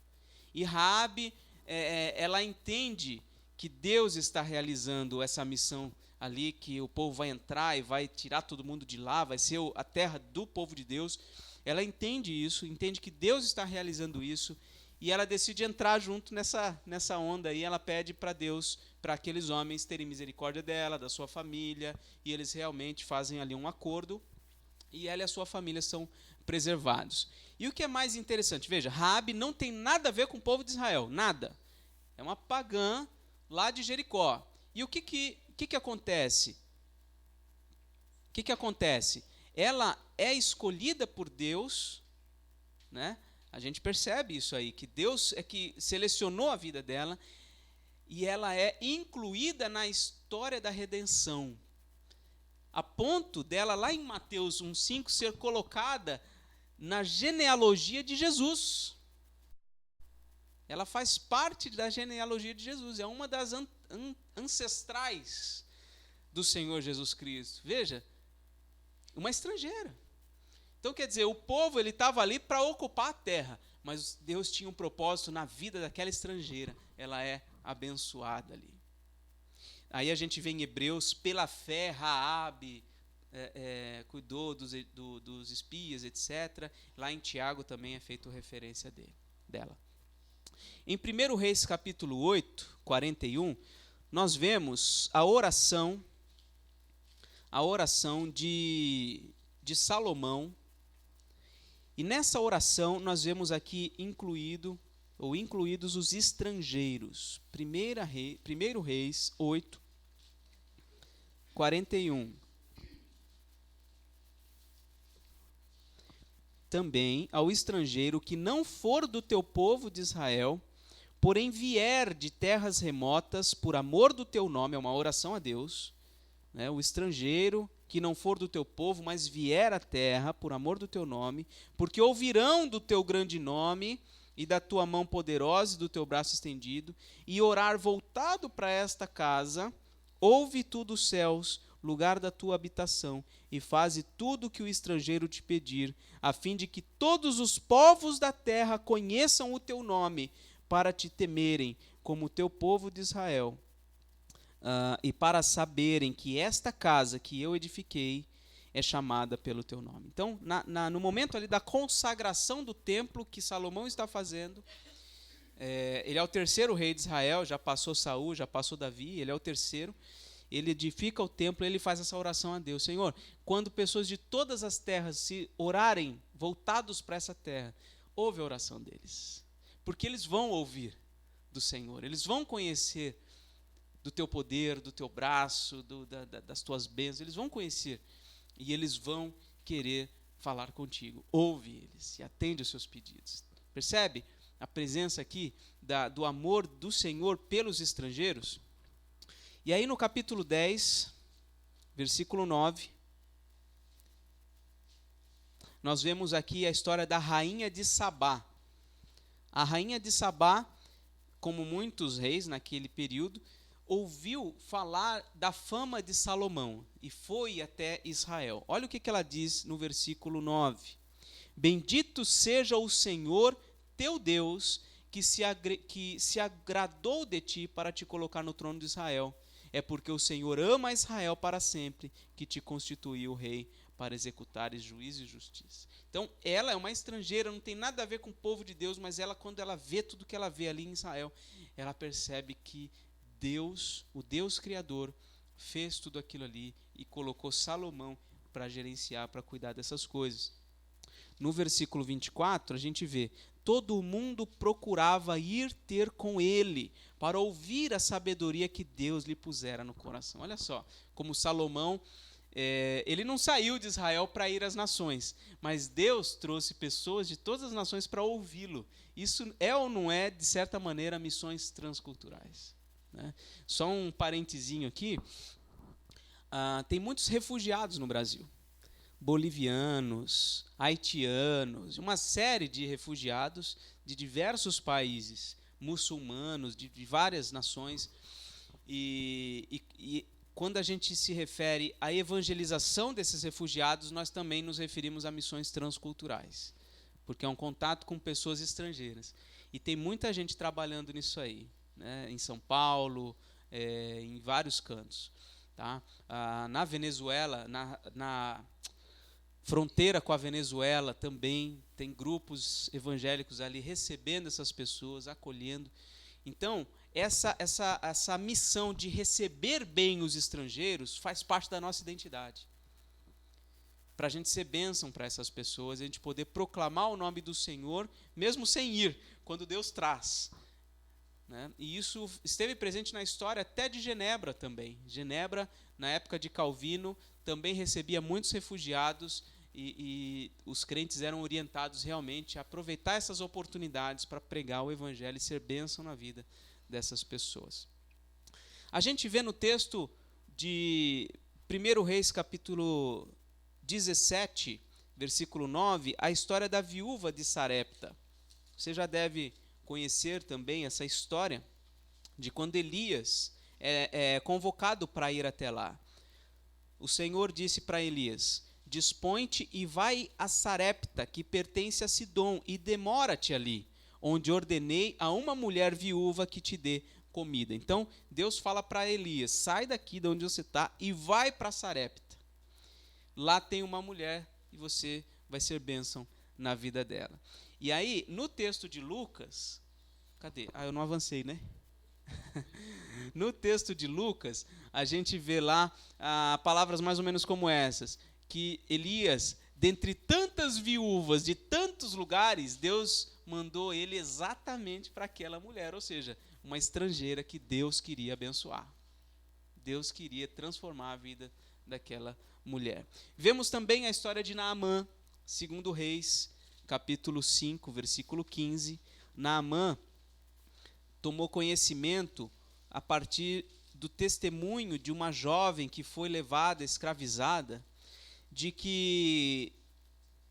E Raabe, ela entende que Deus está realizando essa missão ali que o povo vai entrar e vai tirar todo mundo de lá, vai ser a terra do povo de Deus. Ela entende isso, entende que Deus está realizando isso, e ela decide entrar junto nessa onda aí. Ela pede para Deus, para aqueles homens terem misericórdia dela, da sua família, e eles realmente fazem ali um acordo, e ela e a sua família são preservados. E o que é mais interessante, veja, Raabe não tem nada a ver com o povo de Israel, nada. É uma pagã lá de Jericó. E o que acontece? O que acontece? Ela é escolhida por Deus, né? A gente percebe isso aí, que Deus é que selecionou a vida dela, e ela é incluída na história da redenção, a ponto dela, lá em Mateus 1,5, ser colocada na genealogia de Jesus. Ela faz parte da genealogia de Jesus, é uma das ancestrais do Senhor Jesus Cristo. Veja, uma estrangeira. Então, quer dizer, o povo estava ali para ocupar a terra, mas Deus tinha um propósito na vida daquela estrangeira. Ela é abençoada ali. Aí a gente vê em Hebreus, pela fé, Raabe cuidou dos espias, etc. Lá em Tiago também é feito referência dela. Em 1 Reis capítulo 8, 41, nós vemos a oração de Salomão. E nessa oração nós vemos aqui incluídos os estrangeiros. 1 Reis 8, 41. Também ao estrangeiro que não for do teu povo de Israel, porém vier de terras remotas por amor do teu nome, é uma oração a Deus, né? O estrangeiro que não for do teu povo, mas vier à terra por amor do teu nome, porque ouvirão do teu grande nome e da tua mão poderosa e do teu braço estendido, e orar voltado para esta casa, ouve tu dos céus, lugar da tua habitação, e faze tudo o que o estrangeiro te pedir, a fim de que todos os povos da terra conheçam o teu nome, para te temerem, como o teu povo de Israel, e para saberem que esta casa que eu edifiquei é chamada pelo teu nome. Então, no momento ali da consagração do templo que Salomão está fazendo, ele é o terceiro rei de Israel, já passou Saul, já passou Davi, ele é o terceiro. Ele edifica o templo, ele faz essa oração a Deus. Senhor, quando pessoas de todas as terras se orarem voltados para essa terra, ouve a oração deles, porque eles vão ouvir do Senhor, eles vão conhecer do teu poder, do teu braço, das tuas bênçãos, eles vão conhecer e eles vão querer falar contigo. Ouve eles e atende os seus pedidos. Percebe a presença aqui do amor do Senhor pelos estrangeiros? E aí no capítulo 10, versículo 9, nós vemos aqui a história da rainha de Sabá. A rainha de Sabá, como muitos reis naquele período, ouviu falar da fama de Salomão e foi até Israel. Olha o que ela diz no versículo 9. Bendito seja o Senhor teu Deus, que se agradou de ti para te colocar no trono de Israel. É porque o Senhor ama Israel para sempre, que te constituiu rei para executares juízo e justiça. Então, ela é uma estrangeira, não tem nada a ver com o povo de Deus, mas ela, quando ela vê tudo que ela vê ali em Israel, ela percebe que Deus, o Deus Criador, fez tudo aquilo ali e colocou Salomão para gerenciar, para cuidar dessas coisas. No versículo 24, a gente vê: todo mundo procurava ir ter com ele, para ouvir a sabedoria que Deus lhe pusera no coração. Olha só, como Salomão, ele não saiu de Israel para ir às nações, mas Deus trouxe pessoas de todas as nações para ouvi-lo. Isso é ou não é, de certa maneira, missões transculturais, né? Só um parentezinho aqui, tem muitos refugiados no Brasil, bolivianos, haitianos, uma série de refugiados de diversos países, muçulmanos, de várias nações, e quando a gente se refere à evangelização desses refugiados, nós também nos referimos a missões transculturais, porque é um contato com pessoas estrangeiras, e tem muita gente trabalhando nisso aí, né, em São Paulo, em vários cantos. Tá? Na Venezuela, na fronteira com a Venezuela também tem grupos evangélicos ali recebendo essas pessoas, acolhendo. Então, essa missão de receber bem os estrangeiros faz parte da nossa identidade. Para a gente ser bênção para essas pessoas, a gente poder proclamar o nome do Senhor, mesmo sem ir, quando Deus traz. Né? E isso esteve presente na história até de Genebra também. Genebra, na época de Calvino, também recebia muitos refugiados e os crentes eram orientados realmente a aproveitar essas oportunidades para pregar o evangelho e ser bênção na vida dessas pessoas. A gente vê no texto de 1 Reis, capítulo 17, versículo 9, a história da viúva de Sarepta. Você já deve conhecer também essa história de quando Elias é convocado para ir até lá. O Senhor disse para Elias: dispõe-te e vai a Sarepta, que pertence a Sidom, e demora-te ali, onde ordenei a uma mulher viúva que te dê comida. Então, Deus fala para Elias: sai daqui de onde você está e vai para Sarepta. Lá tem uma mulher e você vai ser bênção na vida dela. E aí, no texto de Lucas, cadê? Eu não avancei, né? No texto de Lucas, a gente vê lá palavras mais ou menos como essas, que Elias, dentre tantas viúvas de tantos lugares, Deus mandou ele exatamente para aquela mulher, ou seja, uma estrangeira que Deus queria abençoar. Deus queria transformar a vida daquela mulher. Vemos também a história de Naamã, 2 Reis, capítulo 5, versículo 15. Naamã tomou conhecimento a partir do testemunho de uma jovem que foi levada, escravizada, de que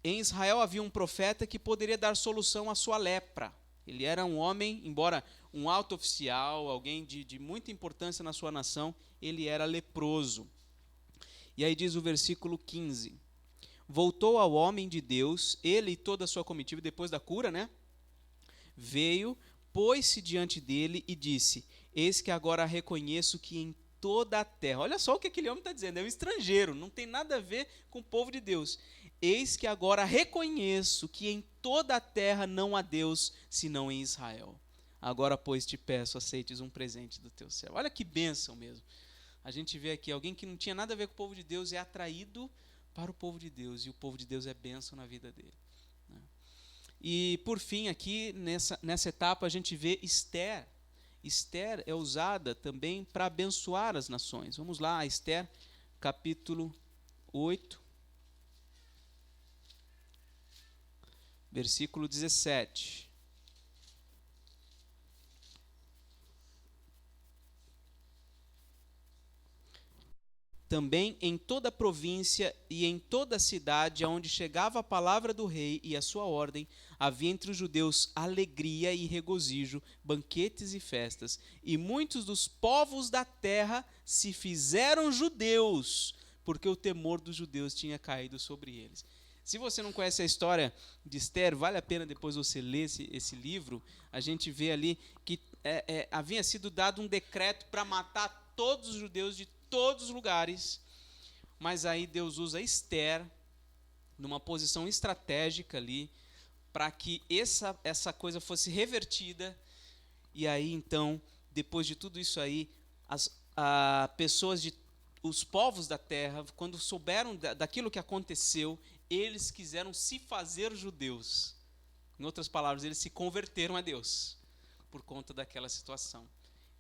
em Israel havia um profeta que poderia dar solução à sua lepra. Ele era um homem, embora um alto oficial, alguém de muita importância na sua nação, ele era leproso. E aí diz o versículo 15: voltou ao homem de Deus, ele e toda a sua comitiva, depois da cura, né? Veio, pôs-se diante dele e disse: eis que agora reconheço que em toda a terra, olha só o que aquele homem está dizendo, é um estrangeiro, não tem nada a ver com o povo de Deus. Eis que agora reconheço que em toda a terra não há Deus, senão em Israel. Agora, pois, te peço, aceites um presente do teu céu. Olha que bênção mesmo. A gente vê aqui alguém que não tinha nada a ver com o povo de Deus é atraído para o povo de Deus, e o povo de Deus é bênção na vida dele. E, por fim, aqui, nessa etapa, a gente vê Esther. Esther é usada também para abençoar as nações. Vamos lá, Esther, capítulo 8, versículo 17. Também em toda a província e em toda a cidade aonde chegava a palavra do rei e a sua ordem, havia entre os judeus alegria e regozijo, banquetes e festas, e muitos dos povos da terra se fizeram judeus, porque o temor dos judeus tinha caído sobre eles. Se você não conhece a história de Esther, vale a pena depois você ler esse livro. A gente vê ali que havia sido dado um decreto para matar todos os judeus de todos os lugares, mas aí Deus usa Esther numa posição estratégica ali para que essa coisa fosse revertida. E aí então, depois de tudo isso aí, os povos da terra, quando souberam daquilo que aconteceu, eles quiseram se fazer judeus. Em outras palavras, eles se converteram a Deus por conta daquela situação.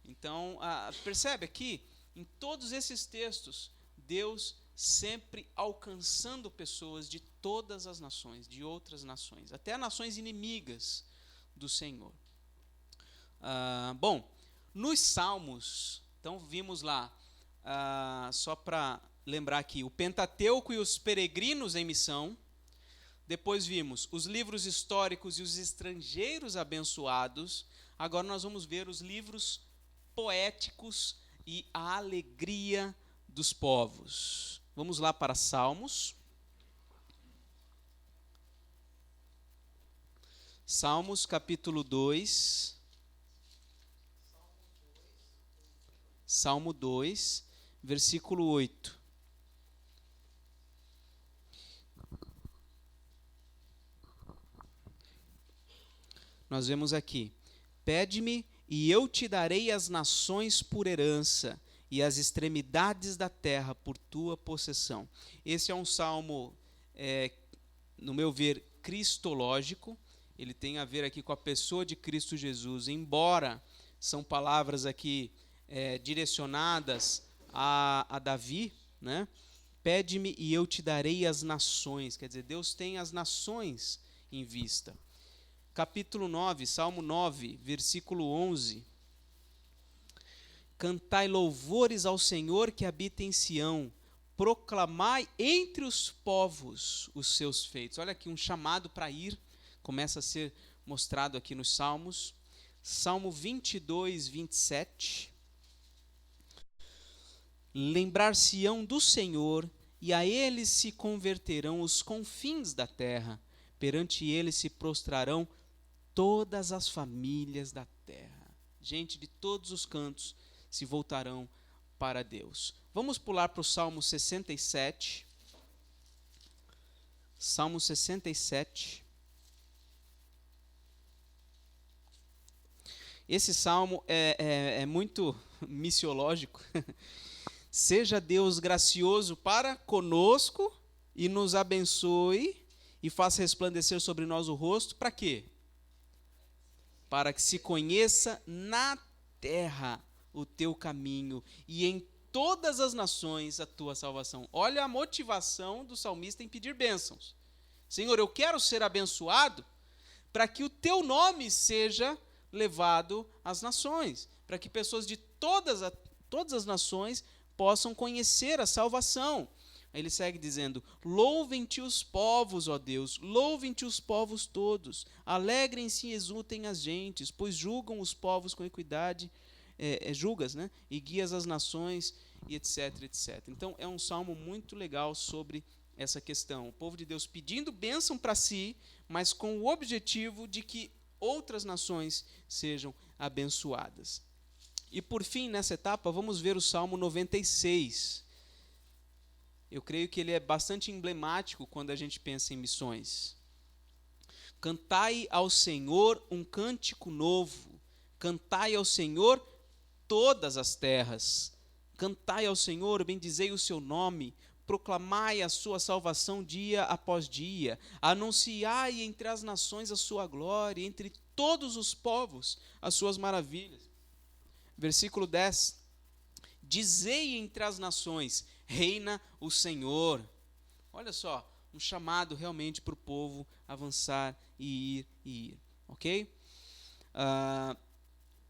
Então, percebe aqui, em todos esses textos, Deus sempre alcançando pessoas de todas as nações, de outras nações, até nações inimigas do Senhor. Bom, nos Salmos, então vimos lá, só para lembrar aqui, o Pentateuco e os peregrinos em missão. Depois vimos os livros históricos e os estrangeiros abençoados. Agora nós vamos ver os livros poéticos e a alegria dos povos. Vamos lá para Salmos. Salmos capítulo 2. Salmo 2, versículo 8. Nós vemos aqui: pede-me e eu te darei as nações por herança e as extremidades da terra por tua possessão. Esse é um salmo, no meu ver, cristológico. Ele tem a ver aqui com a pessoa de Cristo Jesus, embora são palavras aqui direcionadas a Davi, né? Pede-me e eu te darei as nações. Quer dizer, Deus tem as nações em vista. Capítulo 9, Salmo 9, versículo 11. Cantai louvores ao Senhor que habita em Sião, proclamai entre os povos os seus feitos. Olha aqui um chamado para ir, começa a ser mostrado aqui nos Salmos. Salmo 22, 27. Lembrar-se-ão do Senhor, e a ele se converterão os confins da terra, perante ele se prostrarão todas as famílias da terra. Gente de todos os cantos se voltarão para Deus. Vamos pular para o Salmo 67. Salmo 67. Esse salmo é muito missiológico. Seja Deus gracioso para conosco e nos abençoe e faça resplandecer sobre nós o rosto. Para quê? Para que se conheça na terra o teu caminho e em todas as nações a tua salvação. Olha a motivação do salmista em pedir bênçãos. Senhor, eu quero ser abençoado para que o teu nome seja levado às nações, para que pessoas de todas as nações possam conhecer a salvação. Aí ele segue dizendo: louvem-te os povos, ó Deus, louvem-te os povos todos, alegrem-se e exultem as gentes, pois julgam os povos com equidade, julgas, né? E guias as nações, e etc, etc. Então é um salmo muito legal sobre essa questão. O povo de Deus pedindo bênção para si, mas com o objetivo de que outras nações sejam abençoadas. E por fim, nessa etapa, vamos ver o Salmo 96. Eu creio que ele é bastante emblemático quando a gente pensa em missões. Cantai ao Senhor um cântico novo. Cantai ao Senhor todas as terras. Cantai ao Senhor, bendizei o seu nome. Proclamai a sua salvação dia após dia. Anunciai entre as nações a sua glória, entre todos os povos as suas maravilhas. Versículo 10. Dizei entre as nações, reina o Senhor. Olha só, um chamado realmente para o povo avançar e ir. Ok?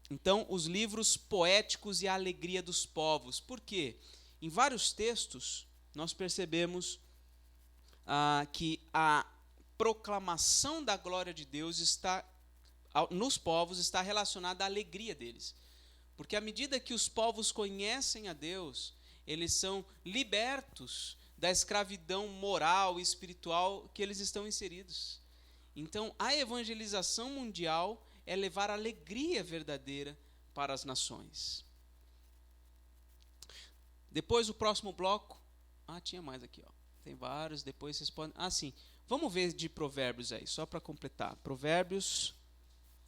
Então, os livros poéticos e a alegria dos povos. Por quê? Em vários textos, nós percebemos que a proclamação da glória de Deus nos povos está relacionada à alegria deles. Porque à medida que os povos conhecem a Deus, eles são libertos da escravidão moral e espiritual que eles estão inseridos. Então, a evangelização mundial é levar alegria verdadeira para as nações. Depois, o próximo bloco. Tinha mais aqui, ó. Tem vários, depois vocês podem... sim. Vamos ver de Provérbios aí, só para completar. Provérbios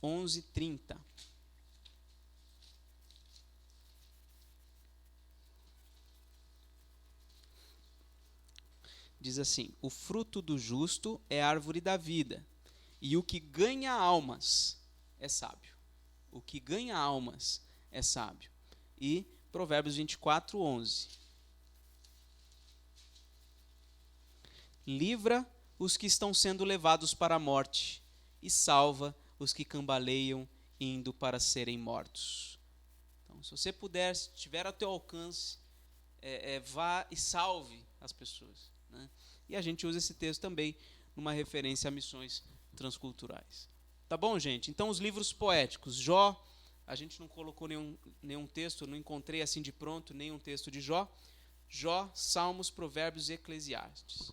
11, 30. Diz assim: o fruto do justo é árvore da vida, e o que ganha almas é sábio. O que ganha almas é sábio. E Provérbios 24, 11. Livra os que estão sendo levados para a morte, e salva os que cambaleiam indo para serem mortos. Então, se você puder, se tiver ao teu alcance, vá e salve as pessoas. Né? E a gente usa esse texto também numa referência a missões transculturais. Tá bom, gente? Então, os livros poéticos. Jó, a gente não colocou nenhum texto, não encontrei assim de pronto nenhum texto de Jó. Jó, Salmos, Provérbios e Eclesiastes.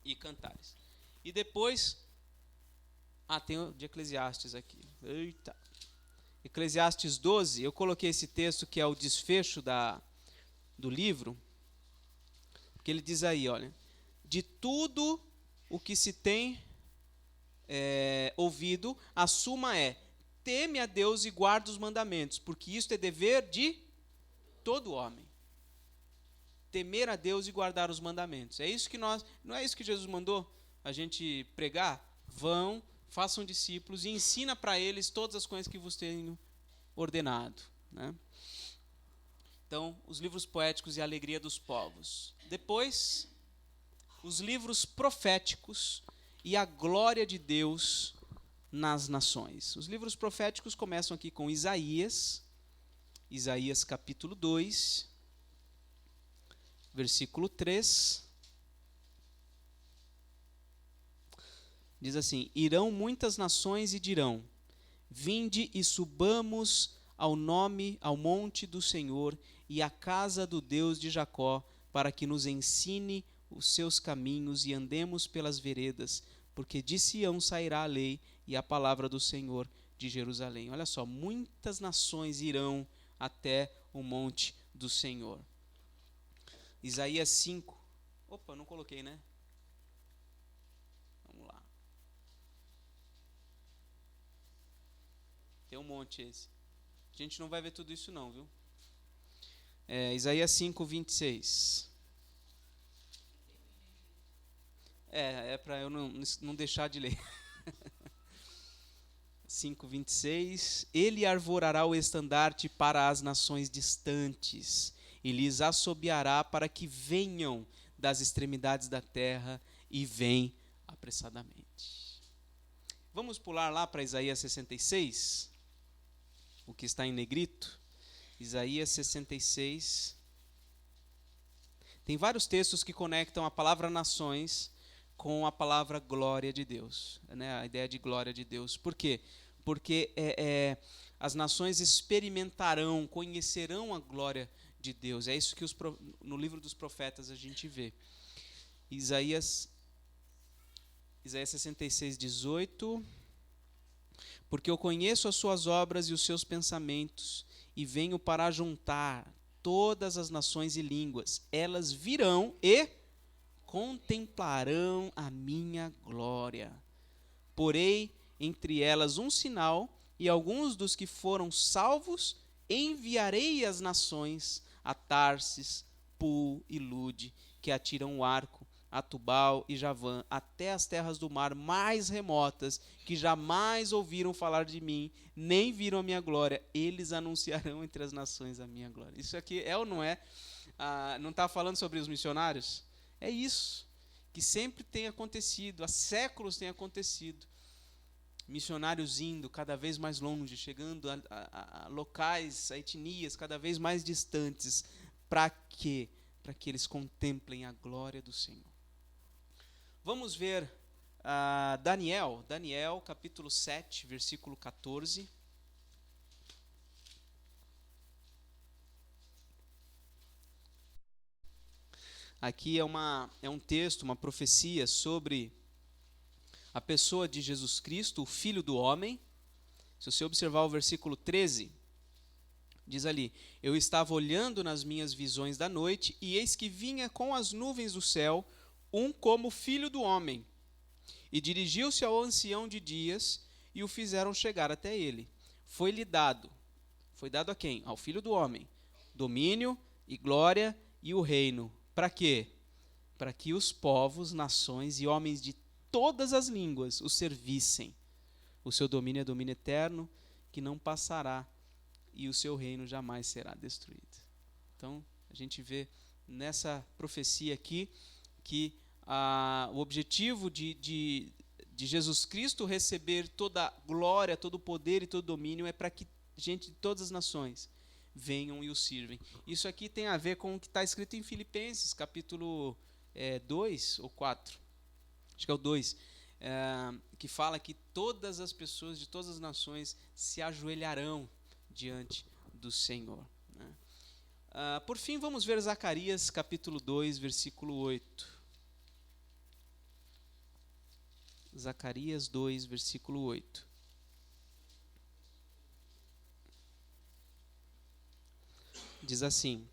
E Cantares. E depois, tem o de Eclesiastes aqui. Eita! Eclesiastes 12, eu coloquei esse texto que é o desfecho do livro, porque ele diz aí, olha, de tudo o que se tem ouvido, a suma é: teme a Deus e guarda os mandamentos, porque isto é dever de todo homem. Temer a Deus e guardar os mandamentos. É isso que não é isso que Jesus mandou a gente pregar? Vão, façam discípulos e ensina para eles todas as coisas que vos tenho ordenado, né? Então, os livros poéticos e a alegria dos povos. Depois, os livros proféticos e a glória de Deus nas nações. Os livros proféticos começam aqui com Isaías capítulo 2, versículo 3. Diz assim: irão muitas nações e dirão: vinde e subamos ao monte do Senhor e à casa do Deus de Jacó, para que nos ensine os seus caminhos e andemos pelas veredas, porque de Sião sairá a lei e a palavra do Senhor de Jerusalém. Olha só, muitas nações irão até o monte do Senhor. Isaías 5. Opa, não coloquei, né? Vamos lá. Tem um monte esse. A gente não vai ver tudo isso não, viu? Isaías 5, 26. É para eu não deixar de ler. 5, 26. Ele arvorará o estandarte para as nações distantes e lhes assobiará para que venham das extremidades da terra e vêm apressadamente. Vamos pular lá para Isaías 66, o que está em negrito. Isaías 66. Tem vários textos que conectam a palavra nações com a palavra glória de Deus, né? A ideia de glória de Deus. Por quê? Porque as nações experimentarão, conhecerão a glória de Deus. É isso que no livro dos profetas a gente vê. Isaías 66, 18. Porque eu conheço as suas obras e os seus pensamentos, e venho para juntar todas as nações e línguas. Elas virão e contemplarão a minha glória. Porei entre elas um sinal, e alguns dos que foram salvos enviarei às nações, a Tarsis, Pul e Lude, que atiram o arco, a Tubal e Javã, até as terras do mar mais remotas, que jamais ouviram falar de mim, nem viram a minha glória. Eles anunciarão entre as nações a minha glória. Isso aqui é ou não é? Não está falando sobre os missionários? É isso que sempre tem acontecido, há séculos tem acontecido. Missionários indo cada vez mais longe, chegando a locais, a etnias cada vez mais distantes. Para quê? Para que eles contemplem a glória do Senhor. Vamos ver Daniel capítulo 7, versículo 14. Aqui é um texto, uma profecia sobre a pessoa de Jesus Cristo, o Filho do Homem. Se você observar o versículo 13, diz ali: eu estava olhando nas minhas visões da noite, e eis que vinha com as nuvens do céu um como filho do homem, e dirigiu-se ao ancião de dias, e o fizeram chegar até ele. Foi dado a quem? Ao Filho do Homem, domínio e glória e o reino. Para quê? Para que os povos, nações e homens de todas as línguas o servissem. O seu domínio é domínio eterno, que não passará, e o seu reino jamais será destruído. Então, a gente vê nessa profecia aqui que o objetivo de Jesus Cristo receber toda a glória, todo o poder e todo o domínio é para que gente de todas as nações venham e o sirvem. Isso aqui tem a ver com o que está escrito em Filipenses, capítulo 2 ou 4, acho que é o 2, que fala que todas as pessoas de todas as nações se ajoelharão diante do Senhor, né? Por fim, vamos ver Zacarias capítulo 2, versículo 8. Zacarias 2, versículo 8. Diz assim: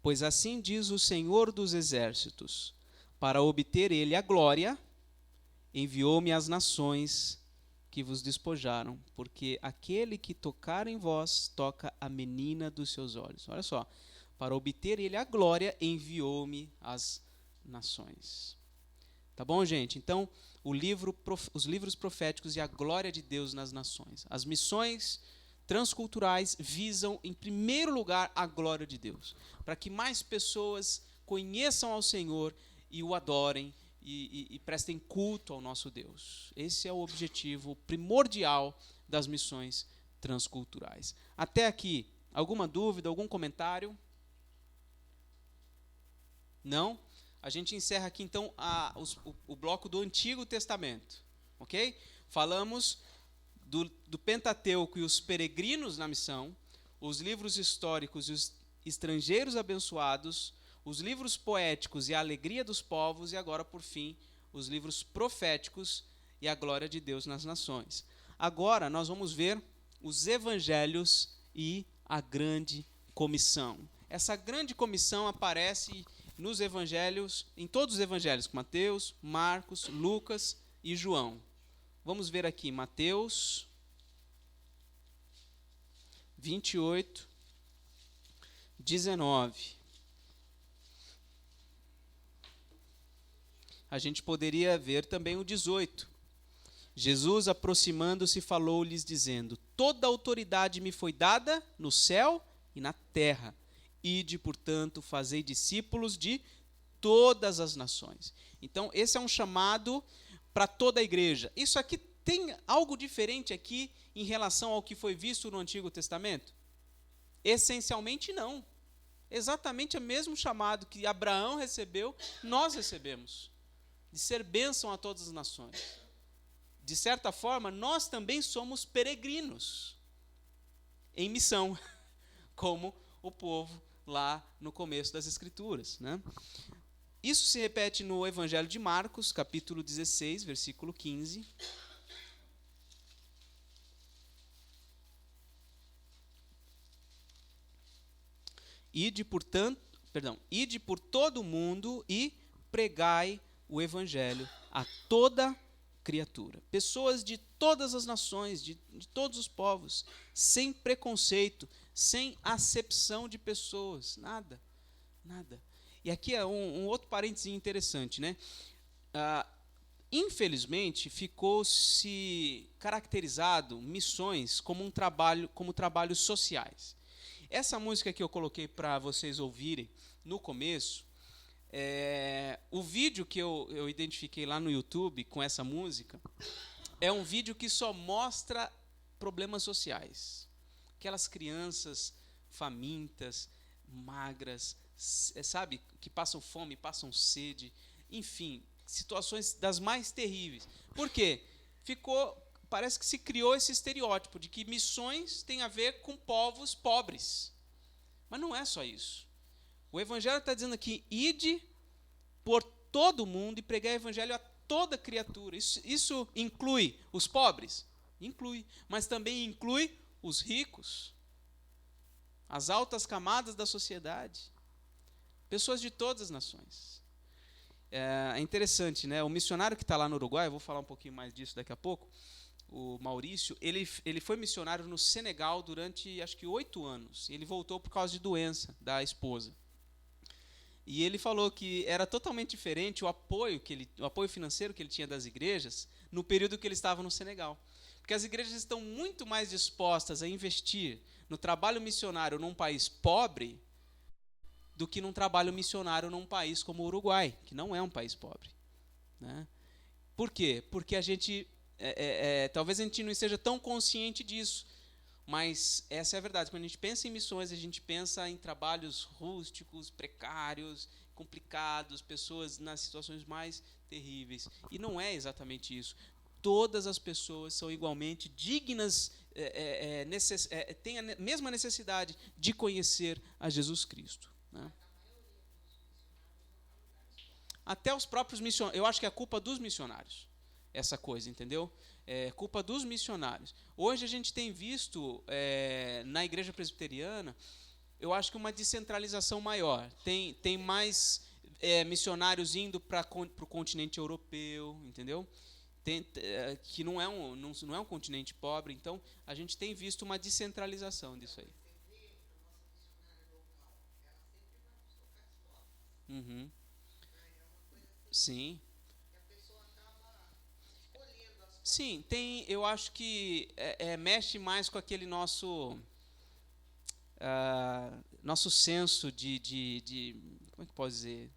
Pois assim diz o Senhor dos Exércitos: para obter ele a glória, enviou-me às nações que vos despojaram, porque aquele que tocar em vós toca a menina dos seus olhos. Olha só, para obter ele a glória, enviou-me às nações. Tá bom, gente? Então, os livros proféticos e a glória de Deus nas nações. As missões transculturais visam, em primeiro lugar, a glória de Deus, para que mais pessoas conheçam ao Senhor e o adorem e prestem culto ao nosso Deus. Esse é o objetivo primordial das missões transculturais. Até aqui, alguma dúvida, algum comentário? Não? A gente encerra aqui, então, o bloco do Antigo Testamento. Ok? Falamos do Pentateuco e os peregrinos na missão, os livros históricos e os estrangeiros abençoados, os livros poéticos e a alegria dos povos, e agora, por fim, os livros proféticos e a glória de Deus nas nações. Agora nós vamos ver os evangelhos e a grande comissão. Essa grande comissão aparece nos evangelhos, em todos os evangelhos, Mateus, Marcos, Lucas e João. Vamos ver aqui, Mateus 28, 19. A gente poderia ver também o 18. Jesus, aproximando-se, falou-lhes, dizendo: toda autoridade me foi dada no céu e na terra. Ide, portanto, fazei discípulos de todas as nações. Então, esse é um chamado para toda a igreja. Isso aqui tem algo diferente aqui em relação ao que foi visto no Antigo Testamento? Essencialmente não. Exatamente o mesmo chamado que Abraão recebeu, nós recebemos, de ser bênção a todas as nações. De certa forma, nós também somos peregrinos em missão, como o povo lá no começo das Escrituras, né? Isso se repete no Evangelho de Marcos, capítulo 16, versículo 15. Ide por todo o mundo e pregai o Evangelho a toda criatura. Pessoas de todas as nações, de todos os povos, sem preconceito, sem acepção de pessoas, nada. E aqui é um outro parêntese interessante, né? Infelizmente, ficou-se caracterizado missões como trabalhos sociais. Essa música que eu coloquei para vocês ouvirem no começo, o vídeo que eu identifiquei lá no YouTube com essa música é um vídeo que só mostra problemas sociais. Aquelas crianças famintas, magras, sabe, que passam fome, passam sede, enfim, situações das mais terríveis. Por quê? Parece que se criou esse estereótipo de que missões têm a ver com povos pobres. Mas não é só isso. O Evangelho está dizendo aqui: ide por todo mundo e pregai o Evangelho a toda criatura. Isso inclui os pobres? Inclui. Mas também inclui os ricos, as altas camadas da sociedade, pessoas de todas as nações. É interessante, né? O missionário que está lá no Uruguai, eu vou falar um pouquinho mais disso daqui a pouco, o Maurício, ele foi missionário no Senegal durante, acho que 8 anos. Ele voltou por causa de doença da esposa. E ele falou que era totalmente diferente o apoio financeiro que ele tinha das igrejas no período que ele estava no Senegal. Porque as igrejas estão muito mais dispostas a investir no trabalho missionário num país pobre do que num trabalho missionário num país como o Uruguai, que não é um país pobre, né? Por quê? Porque talvez a gente não esteja tão consciente disso, mas essa é a verdade. Quando a gente pensa em missões, a gente pensa em trabalhos rústicos, precários, complicados, pessoas nas situações mais terríveis. E não é exatamente isso. Todas as pessoas são igualmente dignas, têm a mesma necessidade de conhecer a Jesus Cristo, né? Até os próprios missionários. Eu acho que é culpa dos missionários, essa coisa, entendeu? É culpa dos missionários. Hoje a gente tem visto na igreja presbiteriana, eu acho que uma descentralização maior. Tem mais missionários indo para o continente europeu, entendeu? Que não é um continente pobre, então a gente tem visto uma descentralização disso aí. Uhum. Sim. Sim, eu acho que mexe mais com aquele nosso senso como é que posso dizer?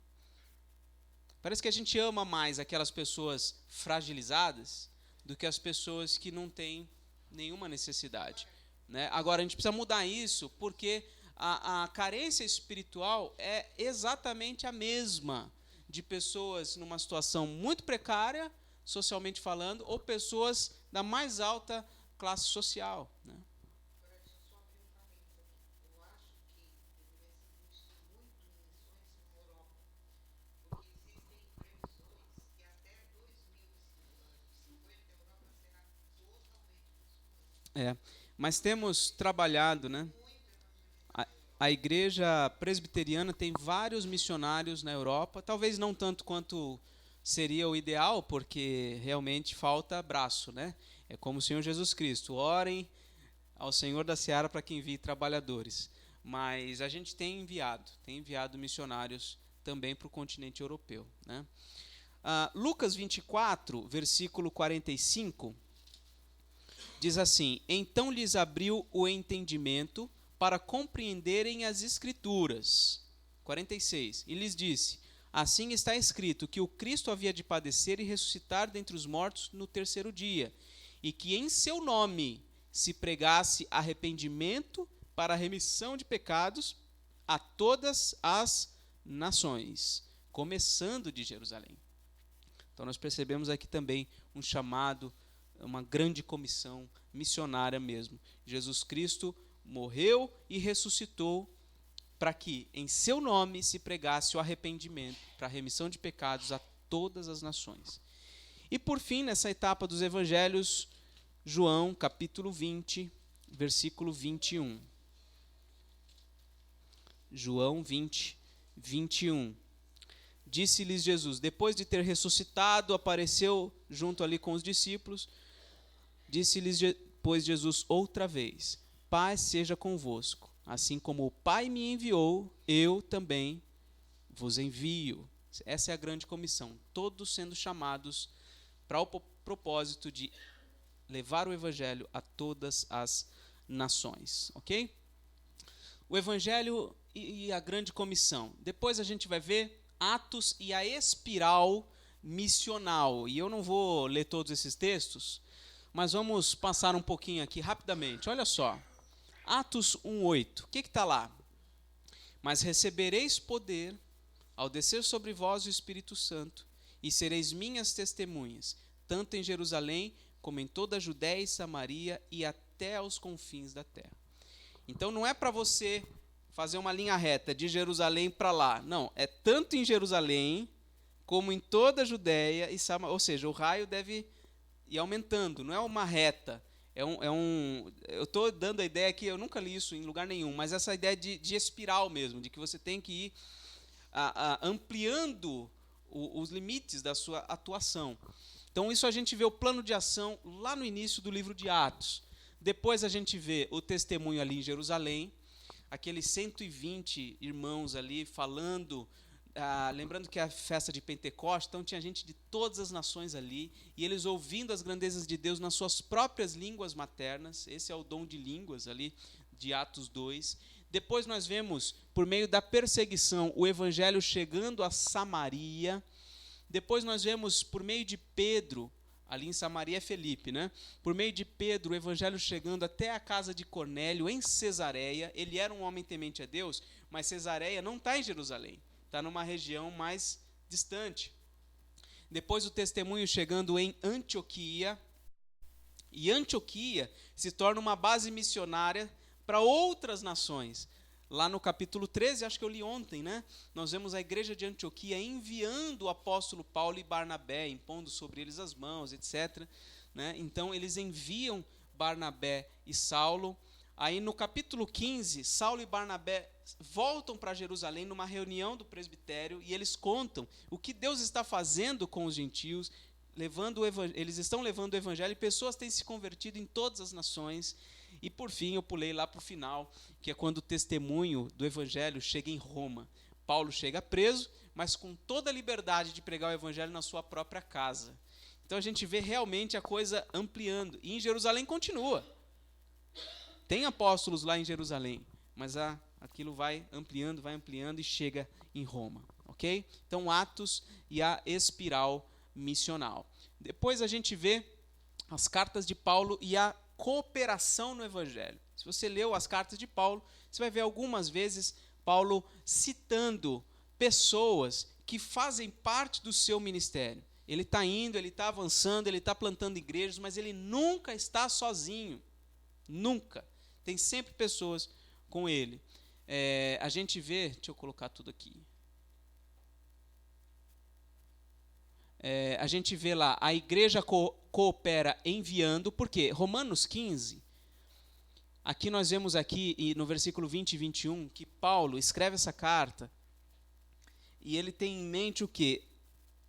Parece que a gente ama mais aquelas pessoas fragilizadas do que as pessoas que não têm nenhuma necessidade, né? Agora, a gente precisa mudar isso porque a carência espiritual é exatamente a mesma de pessoas numa situação muito precária, socialmente falando, ou pessoas da mais alta classe social, né? Mas temos trabalhado, né? A igreja presbiteriana tem vários missionários na Europa, talvez não tanto quanto seria o ideal, porque realmente falta braço, né? É como o Senhor Jesus Cristo, orem ao Senhor da Seara para que envie trabalhadores. Mas a gente tem enviado missionários também para o continente europeu, né? Lucas 24, versículo 45, diz assim: então lhes abriu o entendimento para compreenderem as Escrituras. 46. E lhes disse: assim está escrito que o Cristo havia de padecer e ressuscitar dentre os mortos no terceiro dia, e que em seu nome se pregasse arrependimento para a remissão de pecados a todas as nações, começando de Jerusalém. Então nós percebemos aqui também um chamado, uma grande comissão missionária mesmo. Jesus Cristo morreu e ressuscitou para que em seu nome se pregasse o arrependimento para a remissão de pecados a todas as nações. E por fim, nessa etapa dos evangelhos, João capítulo 20, versículo 21. João 20, 21. Disse-lhes Jesus, depois de ter ressuscitado, apareceu junto ali com os discípulos, disse-lhes, pois, Jesus outra vez: paz seja convosco. Assim como o Pai me enviou, eu também vos envio. Essa é a grande comissão. Todos sendo chamados para o propósito de levar o Evangelho a todas as nações. Ok? O Evangelho e a grande comissão. Depois a gente vai ver Atos e a espiral missional. E eu não vou ler todos esses textos, mas vamos passar um pouquinho aqui rapidamente. Olha só. Atos 1:8. O que está lá? Mas recebereis poder ao descer sobre vós o Espírito Santo, e sereis minhas testemunhas, tanto em Jerusalém como em toda a Judéia e Samaria e até aos confins da terra. Então não é para você fazer uma linha reta de Jerusalém para lá. Não, é tanto em Jerusalém como em toda a Judéia e Samaria. Ou seja, o raio deve ir aumentando, não é uma reta. Eu estou dando a ideia aqui, eu nunca li isso em lugar nenhum, mas essa ideia de espiral mesmo, de que você tem que ir ampliando os limites da sua atuação. Então isso a gente vê o plano de ação lá no início do livro de Atos. Depois a gente vê o testemunho ali em Jerusalém, aqueles 120 irmãos ali falando, lembrando que é a festa de Pentecostes, então tinha gente de todas as nações ali, e eles ouvindo as grandezas de Deus nas suas próprias línguas maternas. Esse é o dom de línguas ali de Atos 2. Depois nós vemos, por meio da perseguição, o evangelho chegando a Samaria. Depois nós vemos, por meio de Pedro, ali em Samaria é Felipe, né? Por meio de Pedro, o evangelho chegando até a casa de Cornélio, em Cesareia. Ele era um homem temente a Deus, mas Cesareia não está em Jerusalém, está numa região mais distante. Depois o testemunho chegando em Antioquia, e Antioquia se torna uma base missionária para outras nações. Lá no capítulo 13, acho que eu li ontem, né? Nós vemos a igreja de Antioquia enviando o apóstolo Paulo e Barnabé, impondo sobre eles as mãos, etc. Né? Então eles enviam Barnabé e Saulo Aí no capítulo 15, Saulo e Barnabé voltam para Jerusalém numa reunião do presbitério e eles contam o que Deus está fazendo com os gentios, eles estão levando o evangelho e pessoas têm se convertido em todas as nações. E por fim, eu pulei lá para o final, que é quando o testemunho do evangelho chega em Roma. Paulo chega preso, mas com toda a liberdade de pregar o evangelho na sua própria casa. Então a gente vê realmente a coisa ampliando. E em Jerusalém continua. Tem apóstolos lá em Jerusalém, mas aquilo vai ampliando e chega em Roma. Ok? Então Atos e a espiral missional. Depois a gente vê as cartas de Paulo e a cooperação no evangelho. Se você leu as cartas de Paulo, você vai ver algumas vezes Paulo citando pessoas que fazem parte do seu ministério. Ele está indo, ele está avançando, ele está plantando igrejas, mas ele nunca está sozinho. Nunca. Tem sempre pessoas com ele. A gente vê, deixa eu colocar tudo aqui. A gente vê lá, a igreja coopera enviando, porque Romanos 15, aqui nós vemos aqui no versículo 20 e 21, que Paulo escreve essa carta e ele tem em mente o quê?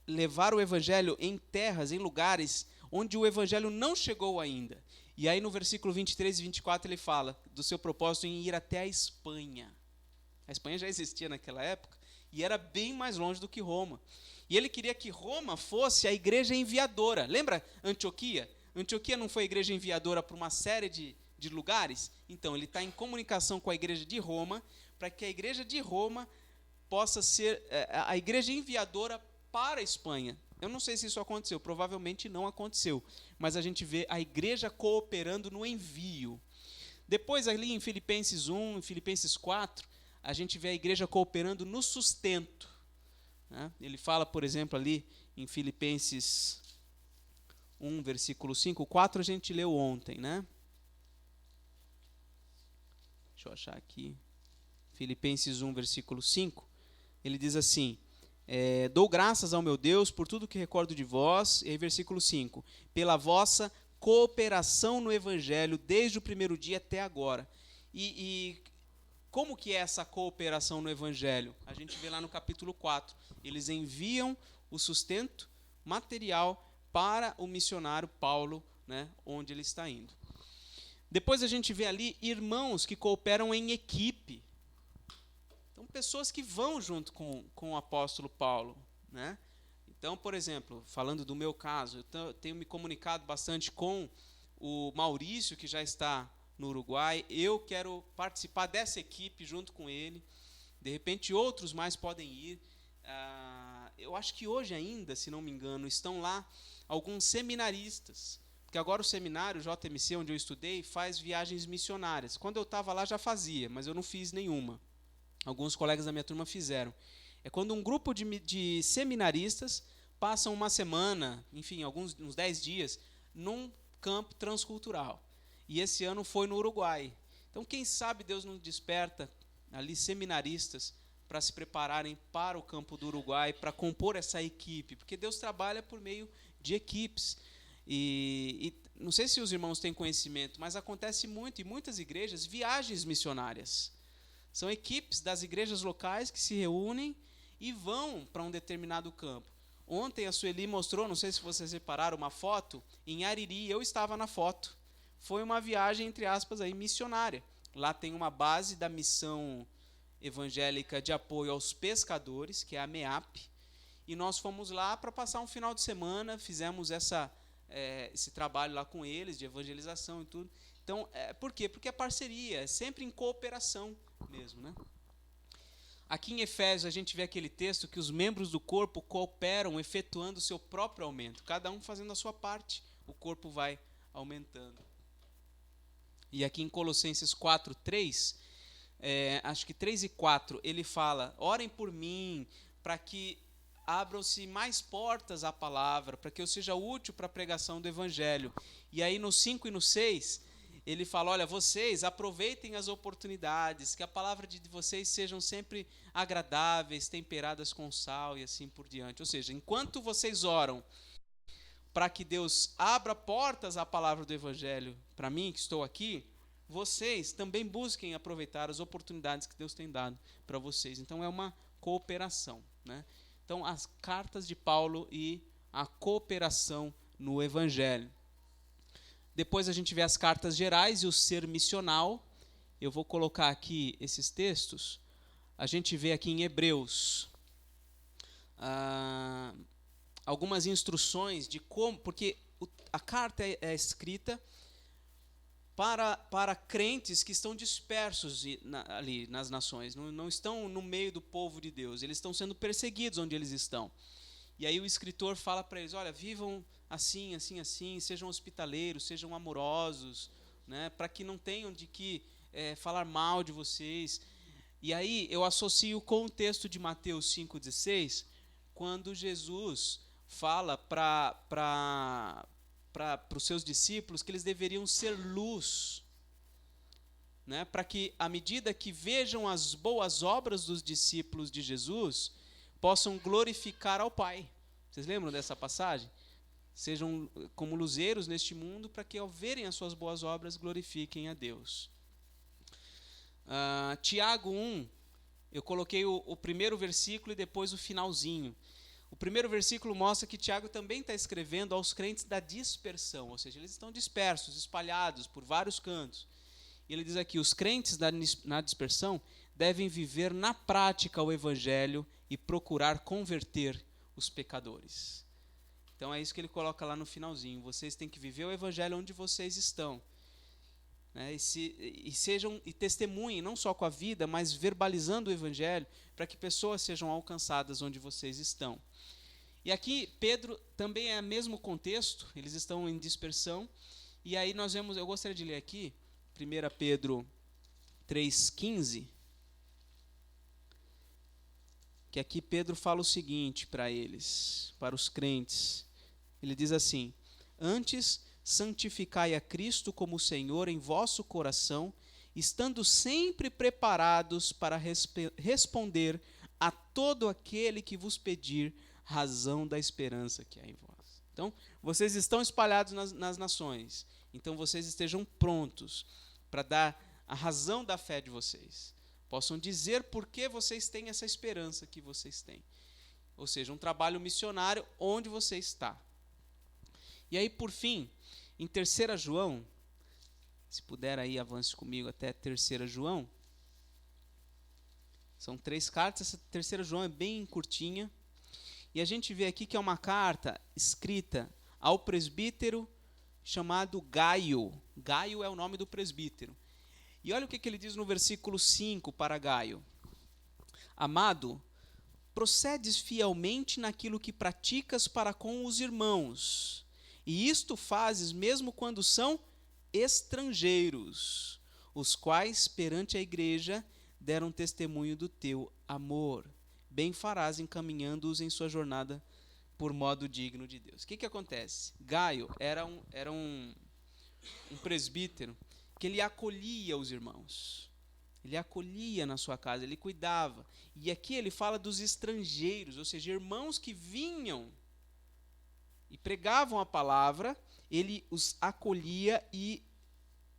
Levar o evangelho em terras, em lugares onde o evangelho não chegou ainda. E aí no versículo 23 e 24 ele fala do seu propósito em ir até a Espanha. A Espanha já existia naquela época e era bem mais longe do que Roma. E ele queria que Roma fosse a igreja enviadora. Lembra Antioquia? Antioquia não foi a igreja enviadora para uma série de lugares? Então, ele está em comunicação com a igreja de Roma, para que a igreja de Roma possa ser a igreja enviadora para a Espanha. Eu não sei se isso aconteceu, provavelmente não aconteceu, mas a gente vê a igreja cooperando no envio. Depois, ali em Filipenses 1, em Filipenses 4, a gente vê a igreja cooperando no sustento. Ele fala, por exemplo, ali em Filipenses 1, versículo 5, 4 a gente leu ontem, né? Deixa eu achar aqui. Filipenses 1, versículo 5, ele diz assim, dou graças ao meu Deus por tudo que recordo de vós, e aí versículo 5, pela vossa cooperação no evangelho desde o primeiro dia até agora. E como que é essa cooperação no evangelho? A gente vê lá no capítulo 4. Eles enviam o sustento material para o missionário Paulo, né, onde ele está indo. Depois a gente vê ali irmãos que cooperam em equipe. Então, pessoas que vão junto com o apóstolo Paulo, né? Então, por exemplo, falando do meu caso, eu tenho me comunicado bastante com o Maurício, que já está no Uruguai. Eu quero participar dessa equipe junto com ele. De repente, outros mais podem ir. Eu acho que hoje ainda, se não me engano, estão lá alguns seminaristas. Porque agora o seminário, o JMC, onde eu estudei, faz viagens missionárias. Quando eu estava lá já fazia, mas eu não fiz nenhuma. Alguns colegas da minha turma fizeram. É quando um grupo de seminaristas passam uma semana, enfim, uns 10 dias, num campo transcultural. E esse ano foi no Uruguai. Então, quem sabe Deus nos desperta ali seminaristas para se prepararem para o campo do Uruguai, para compor essa equipe, porque Deus trabalha por meio de equipes. E não sei se os irmãos têm conhecimento, mas acontece muito em muitas igrejas viagens missionárias. São equipes das igrejas locais que se reúnem e vão para um determinado campo. Ontem a Sueli mostrou, não sei se vocês repararam, uma foto em Ariri, eu estava na foto. Foi uma viagem, entre aspas, aí, missionária. Lá tem uma base da missão evangélica de apoio aos pescadores, que é a MEAP, e nós fomos lá para passar um final de semana, fizemos esse trabalho lá com eles, de evangelização e tudo. Então, por quê? Porque é parceria, é sempre em cooperação mesmo, né? Aqui em Efésios a gente vê aquele texto que os membros do corpo cooperam efetuando o seu próprio aumento, cada um fazendo a sua parte, o corpo vai aumentando. E aqui em Colossenses 4, 3, acho que 3 e 4, ele fala, orem por mim, para que abram-se mais portas à palavra, para que eu seja útil para a pregação do Evangelho. E aí no 5 e no 6, ele fala, olha, vocês aproveitem as oportunidades, que a palavra de vocês sejam sempre agradáveis, temperadas com sal e assim por diante. Ou seja, enquanto vocês oram para que Deus abra portas à palavra do Evangelho, para mim que estou aqui, vocês também busquem aproveitar as oportunidades que Deus tem dado para vocês. Então é uma cooperação, né? Então as cartas de Paulo e a cooperação no Evangelho. Depois a gente vê as cartas gerais e o ser missional. Eu vou colocar aqui esses textos. A gente vê aqui em Hebreus algumas instruções de como, porque a carta é escrita para crentes que estão dispersos ali nas nações, não estão no meio do povo de Deus, eles estão sendo perseguidos onde eles estão. E aí o escritor fala para eles, olha, vivam assim, assim, assim, sejam hospitaleiros, sejam amorosos, né, para que não tenham de que falar mal de vocês. E aí eu associo com o texto de Mateus 5,16, quando Jesus fala para os seus discípulos que eles deveriam ser luz, né, para que, à medida que vejam as boas obras dos discípulos de Jesus, possam glorificar ao Pai. Vocês lembram dessa passagem? Sejam como luzeiros neste mundo, para que, ao verem as suas boas obras, glorifiquem a Deus. Tiago 1, eu coloquei o primeiro versículo e depois o finalzinho. O primeiro versículo mostra que Tiago também está escrevendo aos crentes da dispersão, ou seja, eles estão dispersos, espalhados por vários cantos. E ele diz aqui, os crentes na dispersão devem viver na prática o Evangelho e procurar converter os pecadores. Então é isso que ele coloca lá no finalzinho, vocês têm que viver o Evangelho onde vocês estão. Né? E testemunhem, não só com a vida, mas verbalizando o Evangelho, para que pessoas sejam alcançadas onde vocês estão. E aqui, Pedro também é o mesmo contexto, eles estão em dispersão, e aí nós vemos, eu gostaria de ler aqui, 1 Pedro 3,15, que aqui Pedro fala o seguinte para eles, para os crentes, ele diz assim, antes santificai a Cristo como Senhor em vosso coração, estando sempre preparados para responder a todo aquele que vos pedir razão da esperança que há em vós. Então, vocês estão espalhados nas nações, então vocês estejam prontos para dar a razão da fé de vocês. Possam dizer por que vocês têm essa esperança que vocês têm. Ou seja, um trabalho missionário onde você está. E aí, por fim, em 3 João, se puder aí, avance comigo até 3 João. São 3 cartas, essa 3 João é bem curtinha. E a gente vê aqui que é uma carta escrita ao presbítero chamado Gaio. Gaio é o nome do presbítero. E olha o que ele diz no versículo 5 para Gaio. Amado, procedes fielmente naquilo que praticas para com os irmãos, e isto fazes mesmo quando são estrangeiros, os quais perante a igreja deram testemunho do teu amor. Bem farás encaminhando-os em sua jornada por modo digno de Deus. O que acontece? Gaio era um presbítero que ele acolhia os irmãos. Ele acolhia na sua casa, ele cuidava. E aqui ele fala dos estrangeiros, ou seja, irmãos que vinham e pregavam a palavra, ele os acolhia e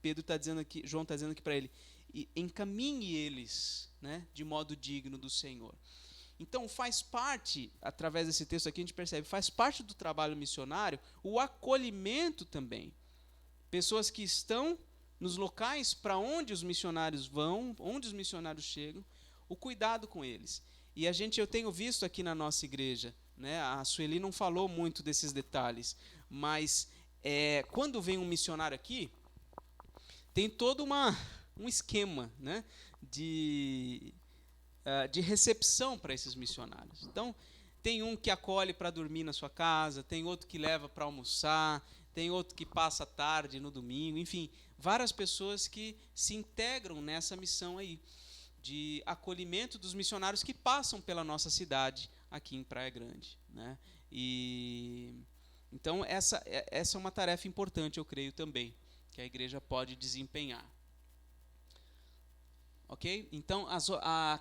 Pedro está dizendo aqui, João está dizendo aqui para ele, encaminhe eles, né, de modo digno do Senhor. Então faz parte, através desse texto aqui a gente percebe, faz parte do trabalho missionário o acolhimento também. Pessoas que estão nos locais para onde os missionários vão, onde os missionários chegam, o cuidado com eles. E eu tenho visto aqui na nossa igreja, né, a Sueli não falou muito desses detalhes, mas quando vem um missionário aqui, tem todo um esquema, né, de recepção para esses missionários. Então, tem um que acolhe para dormir na sua casa, tem outro que leva para almoçar, tem outro que passa a tarde no domingo, enfim, várias pessoas que se integram nessa missão aí, de acolhimento dos missionários que passam pela nossa cidade aqui em Praia Grande, né? E então essa é uma tarefa importante, eu creio também, que a igreja pode desempenhar. Ok? Então,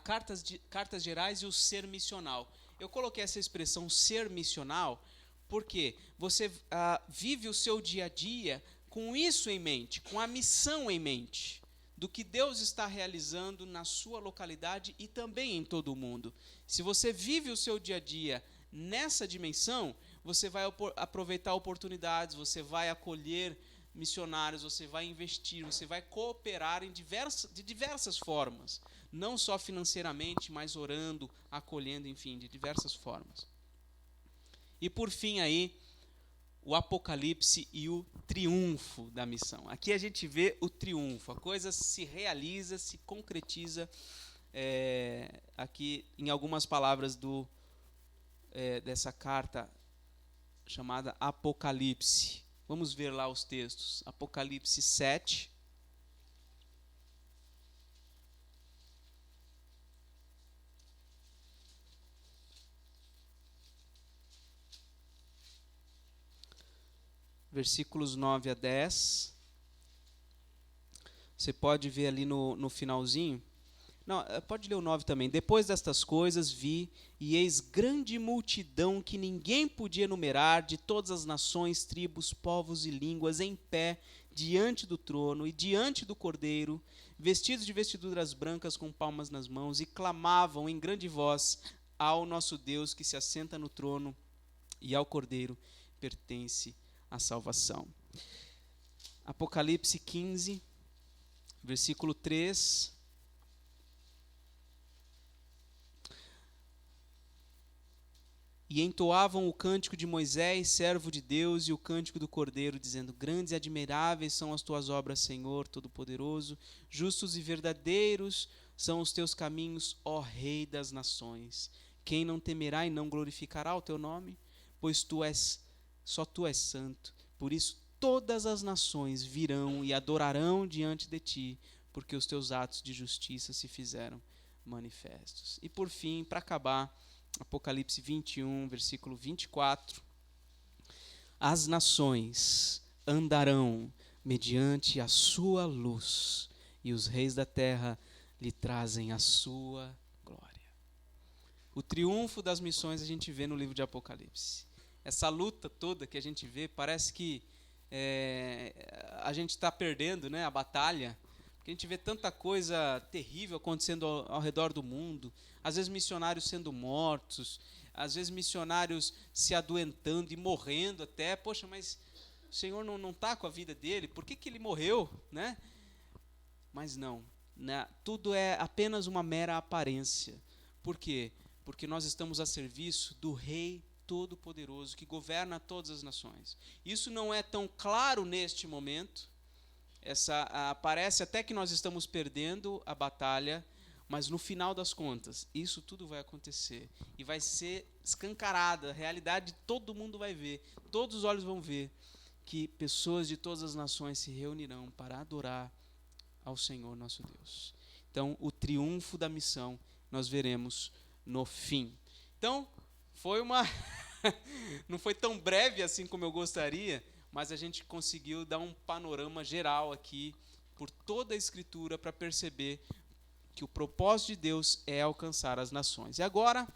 cartas gerais e o ser missional. Eu coloquei essa expressão ser missional porque você vive o seu dia a dia com isso em mente, com a missão em mente, do que Deus está realizando na sua localidade e também em todo o mundo. Se você vive o seu dia a dia nessa dimensão, você vai aproveitar oportunidades, você vai acolher missionários, você vai investir, você vai cooperar de diversas formas. Não só financeiramente, mas orando, acolhendo, enfim, de diversas formas. E por fim aí, o Apocalipse e o triunfo da missão. Aqui a gente vê o triunfo, a coisa se realiza, se concretiza aqui em algumas palavras dessa carta chamada Apocalipse. Vamos ver lá os textos. Apocalipse 7. Versículos 9 a 10. Você pode ver ali no finalzinho. Não, pode ler o 9 também. Depois destas coisas vi, e eis grande multidão que ninguém podia numerar, de todas as nações, tribos, povos e línguas, em pé, diante do trono e diante do Cordeiro, vestidos de vestiduras brancas com palmas nas mãos, e clamavam em grande voz ao nosso Deus que se assenta no trono, e ao Cordeiro pertence a salvação. Apocalipse 15, versículo 3. E entoavam o cântico de Moisés, servo de Deus, e o cântico do Cordeiro, dizendo: Grandes e admiráveis são as tuas obras, Senhor Todo-Poderoso, justos e verdadeiros são os teus caminhos, ó Rei das nações. Quem não temerá e não glorificará o teu nome? Pois só tu és santo. Por isso todas as nações virão e adorarão diante de ti, porque os teus atos de justiça se fizeram manifestos. E por fim, para acabar, Apocalipse 21, versículo 24. As nações andarão mediante a sua luz, e os reis da terra lhe trazem a sua glória. O triunfo das missões a gente vê no livro de Apocalipse. Essa luta toda que a gente vê, parece que a gente está perdendo, né, a batalha, porque a gente vê tanta coisa terrível acontecendo ao redor do mundo, às vezes missionários sendo mortos, às vezes missionários se adoentando e morrendo até. Poxa, mas o Senhor não está com a vida dele, por que ele morreu, né? Mas não, né? Tudo é apenas uma mera aparência. Por quê? Porque nós estamos a serviço do Rei Todo-Poderoso, que governa todas as nações. Isso não é tão claro neste momento. Parece até que nós estamos perdendo a batalha, mas no final das contas, isso tudo vai acontecer. E vai ser escancarada, a realidade todo mundo vai ver, todos os olhos vão ver, que pessoas de todas as nações se reunirão para adorar ao Senhor nosso Deus. Então, o triunfo da missão nós veremos no fim. Então, não foi tão breve assim como eu gostaria, mas a gente conseguiu dar um panorama geral aqui por toda a Escritura para perceber que o propósito de Deus é alcançar as nações. E agora,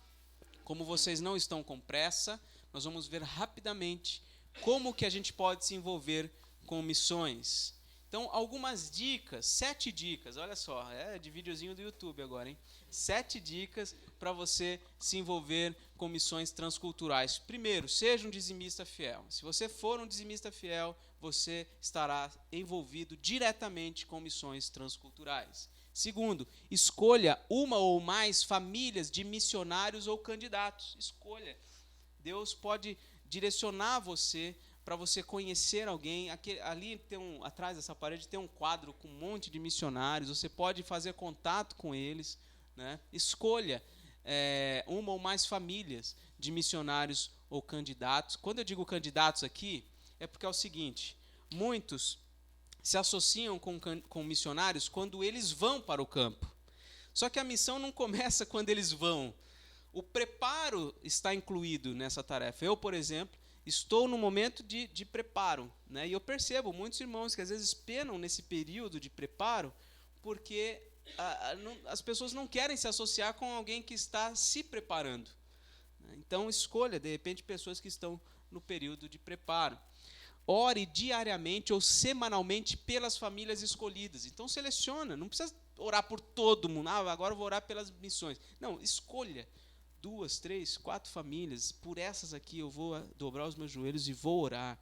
como vocês não estão com pressa, nós vamos ver rapidamente como que a gente pode se envolver com missões. Então, algumas dicas, 7 dicas, olha só, de videozinho do YouTube agora, hein? 7 dicas para você se envolver com missões transculturais. Primeiro, seja um dizimista fiel. Se você for um dizimista fiel, você estará envolvido diretamente com missões transculturais. Segundo, escolha uma ou mais famílias de missionários ou candidatos. Escolha. Deus pode direcionar você para você conhecer alguém. Ali atrás dessa parede tem um quadro com um monte de missionários. Você pode fazer contato com eles, né? Escolha uma ou mais famílias de missionários ou candidatos. Quando eu digo candidatos aqui, é porque é o seguinte: muitos se associam com missionários quando eles vão para o campo. Só que a missão não começa quando eles vão. O preparo está incluído nessa tarefa. Eu, por exemplo, estou no momento de preparo, né? E eu percebo muitos irmãos que às vezes penam nesse período de preparo porque as pessoas não querem se associar com alguém que está se preparando. Então, escolha, de repente, pessoas que estão no período de preparo. ore diariamente ou semanalmente pelas famílias escolhidas. Então seleciona, não precisa orar por todo mundo. Agora eu vou orar pelas missões. Não, escolha 2, 3, 4 famílias. Por essas aqui eu vou dobrar os meus joelhos e vou orar.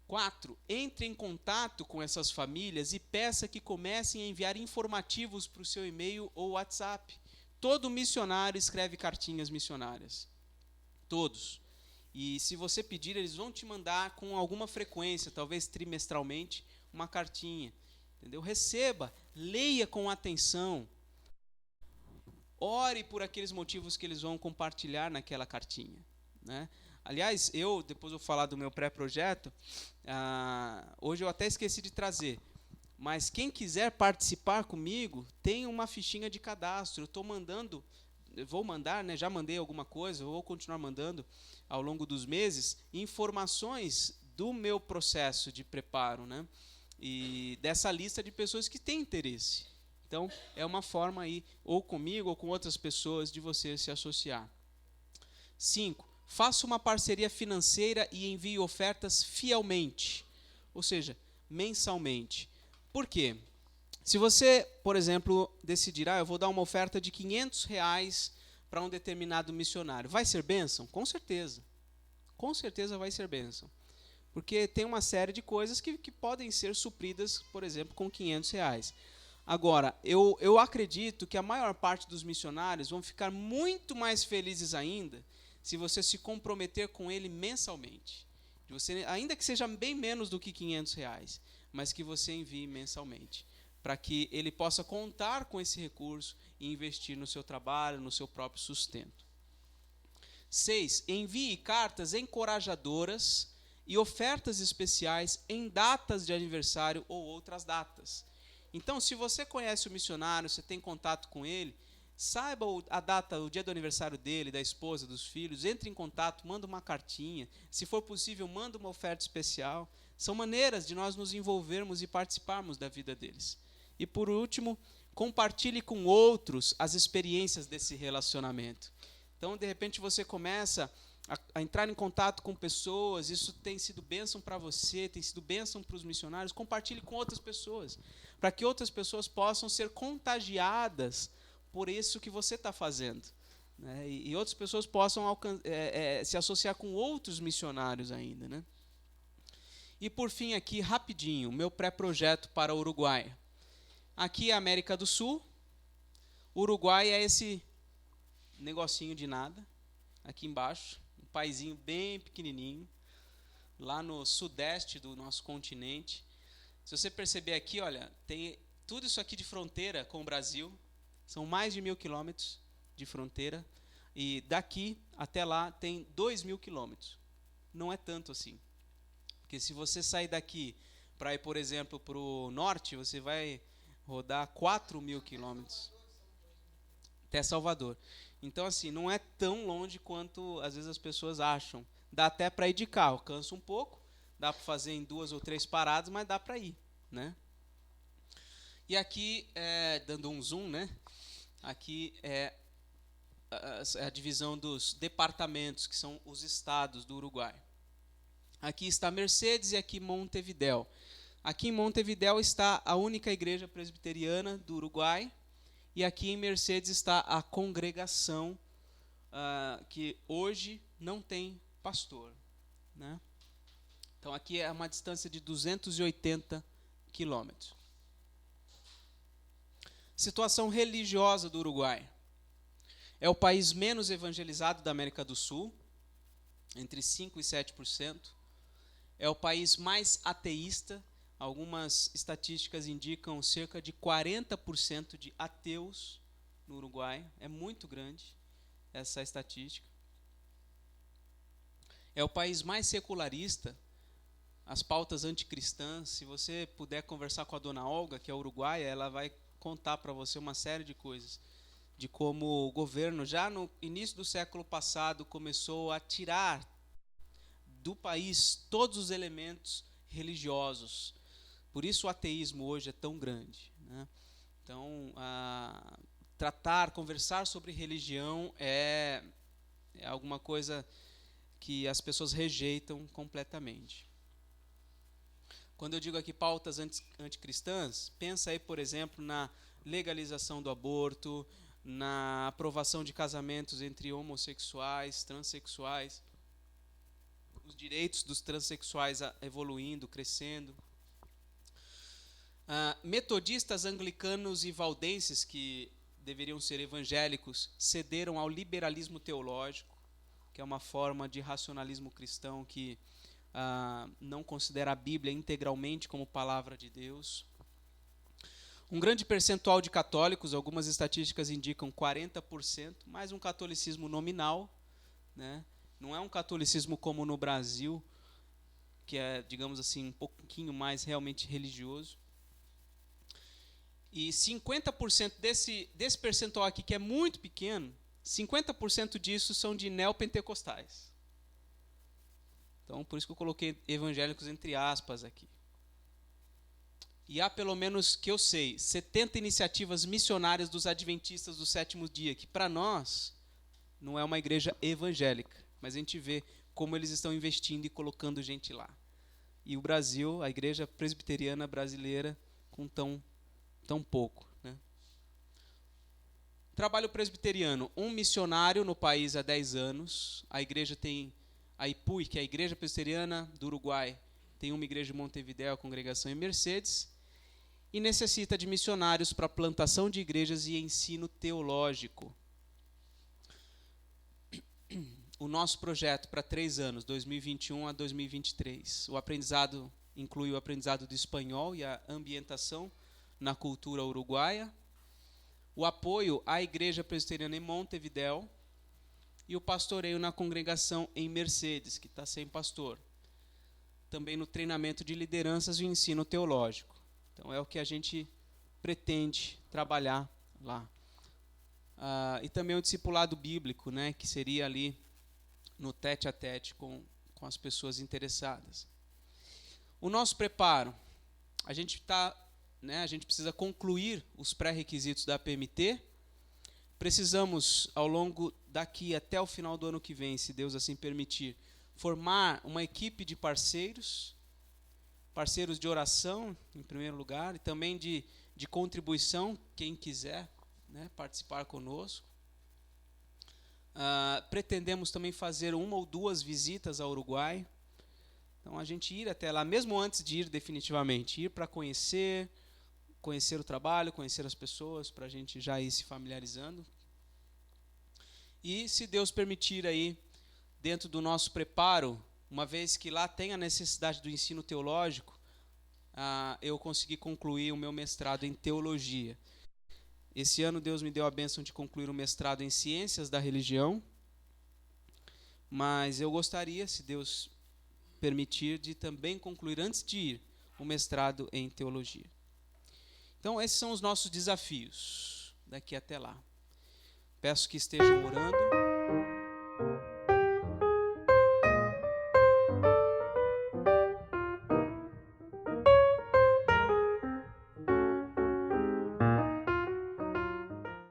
4, entre em contato com essas famílias e peça que comecem a enviar informativos para o seu e-mail ou WhatsApp. Todo missionário escreve cartinhas missionárias. Todos. E se você pedir, eles vão te mandar com alguma frequência, talvez trimestralmente, uma cartinha. Entendeu? Receba, leia com atenção. Ore por aqueles motivos que eles vão compartilhar naquela cartinha, né? Aliás, depois eu vou falar do meu pré-projeto, hoje eu até esqueci de trazer, mas quem quiser participar comigo, tem uma fichinha de cadastro. Vou mandar, né, já mandei alguma coisa, vou continuar mandando ao longo dos meses, informações do meu processo de preparo, né, e dessa lista de pessoas que têm interesse. Então, é uma forma aí, ou comigo ou com outras pessoas, de você se associar. 5. Faça uma parceria financeira e envie ofertas fielmente, ou seja, mensalmente. Por quê? Se você, por exemplo, decidir, eu vou dar uma oferta de R$500 para um determinado missionário, vai ser bênção? Com certeza. Com certeza vai ser bênção. Porque tem uma série de coisas que podem ser supridas, por exemplo, com R$500. Agora, eu acredito que a maior parte dos missionários vão ficar muito mais felizes ainda se você se comprometer com ele mensalmente. Ainda que seja bem menos do que R$500, mas que você envie mensalmente, para que ele possa contar com esse recurso e investir no seu trabalho, no seu próprio sustento. 6. Envie cartas encorajadoras e ofertas especiais em datas de aniversário ou outras datas. Então, se você conhece o missionário, você tem contato com ele, saiba a data, o dia do aniversário dele, da esposa, dos filhos, entre em contato, manda uma cartinha, se for possível, manda uma oferta especial. São maneiras de nós nos envolvermos e participarmos da vida deles. E por último, compartilhe com outros as experiências desse relacionamento. Então, de repente, você começa a entrar em contato com pessoas, isso tem sido bênção para você, tem sido bênção para os missionários, compartilhe com outras pessoas, para que outras pessoas possam ser contagiadas por isso que você está fazendo, né? E outras pessoas possam se associar com outros missionários ainda, né? E por fim aqui, rapidinho, meu pré-projeto para o Uruguai. Aqui é a América do Sul, Uruguai é esse negocinho de nada, aqui embaixo, um paizinho bem pequenininho, lá no sudeste do nosso continente. Se você perceber aqui, olha, tem tudo isso aqui de fronteira com o Brasil. São mais de 1.000 quilômetros de fronteira. E daqui até lá tem 2.000 quilômetros. Não é tanto assim. Porque se você sair daqui para ir, por exemplo, para o norte, você vai rodar 4.000 quilômetros. Até Salvador. Então, assim, não é tão longe quanto às vezes as pessoas acham. Dá até para ir de carro. Cansa um pouco. Dá para fazer em 2 ou 3 paradas, mas dá para ir, né? E aqui, dando um zoom, né? Aqui é a divisão dos departamentos, que são os estados do Uruguai. Aqui está Mercedes e aqui Montevidéu. Aqui em Montevidéu está a única igreja presbiteriana do Uruguai. E aqui em Mercedes está a congregação que hoje não tem pastor, né? Então aqui é uma distância de 280 quilômetros. Situação religiosa do Uruguai. É o país menos evangelizado da América do Sul, entre 5% e 7%. É o país mais ateísta. Algumas estatísticas indicam cerca de 40% de ateus no Uruguai. É muito grande essa estatística. É o país mais secularista. As pautas anticristãs, se você puder conversar com a dona Olga, que é uruguaia, ela vai contar para você uma série de coisas, de como o governo, já no início do século passado, começou a tirar do país todos os elementos religiosos. Por isso o ateísmo hoje é tão grande, né? Então, conversar sobre religião é alguma coisa que as pessoas rejeitam completamente. Quando eu digo aqui pautas anticristãs, pensa aí, por exemplo, na legalização do aborto, na aprovação de casamentos entre homossexuais, transexuais, os direitos dos transexuais evoluindo, crescendo. Metodistas, anglicanos e valdenses, que deveriam ser evangélicos, cederam ao liberalismo teológico, que é uma forma de racionalismo cristão que não considera a Bíblia integralmente como palavra de Deus. Um grande percentual de católicos, algumas estatísticas indicam 40%, mais um catolicismo nominal, né? Não é um catolicismo como no Brasil, que é, digamos assim, um pouquinho mais realmente religioso. E 50% desse percentual aqui, que é muito pequeno, 50% disso são de neopentecostais. Então, por isso que eu coloquei evangélicos entre aspas aqui. E há, pelo menos que eu sei, 70 iniciativas missionárias dos adventistas do sétimo dia, que para nós não é uma igreja evangélica, mas a gente vê como eles estão investindo e colocando gente lá. E o Brasil, a igreja presbiteriana brasileira, com tão pouco, né? Trabalho presbiteriano, um missionário no país há 10 anos. A igreja tem a IPUI, que é a Igreja Presbiteriana do Uruguai, tem uma igreja em Montevidéu, a congregação em Mercedes, e necessita de missionários para plantação de igrejas e ensino teológico. O nosso projeto para 3 anos, 2021 a 2023, o aprendizado inclui o aprendizado do espanhol e a ambientação na cultura uruguaia, o apoio à Igreja Presbiteriana em Montevidéu e o pastoreio na congregação em Mercedes, que está sem pastor. Também no treinamento de lideranças e o ensino teológico. Então é o que a gente pretende trabalhar lá. E também o discipulado bíblico, né, que seria ali no tete a tete com as pessoas interessadas. O nosso preparo, a gente precisa concluir os pré-requisitos da PMT. Precisamos, ao longo daqui até o final do ano que vem, se Deus assim permitir, formar uma equipe de parceiros de oração, em primeiro lugar, e também de contribuição, quem quiser, né, participar conosco. Pretendemos também fazer 1 ou 2 visitas ao Uruguai. Então, a gente ir até lá, mesmo antes de ir definitivamente, ir para conhecer o trabalho, conhecer as pessoas, para a gente já ir se familiarizando. E, se Deus permitir aí, dentro do nosso preparo, uma vez que lá tem a necessidade do ensino teológico, eu consegui concluir o meu mestrado em teologia. Esse ano Deus me deu a bênção de concluir o mestrado em ciências da religião, mas eu gostaria, se Deus permitir, de também concluir, antes de ir, o mestrado em teologia. Então, esses são os nossos desafios daqui até lá. Peço que estejam orando.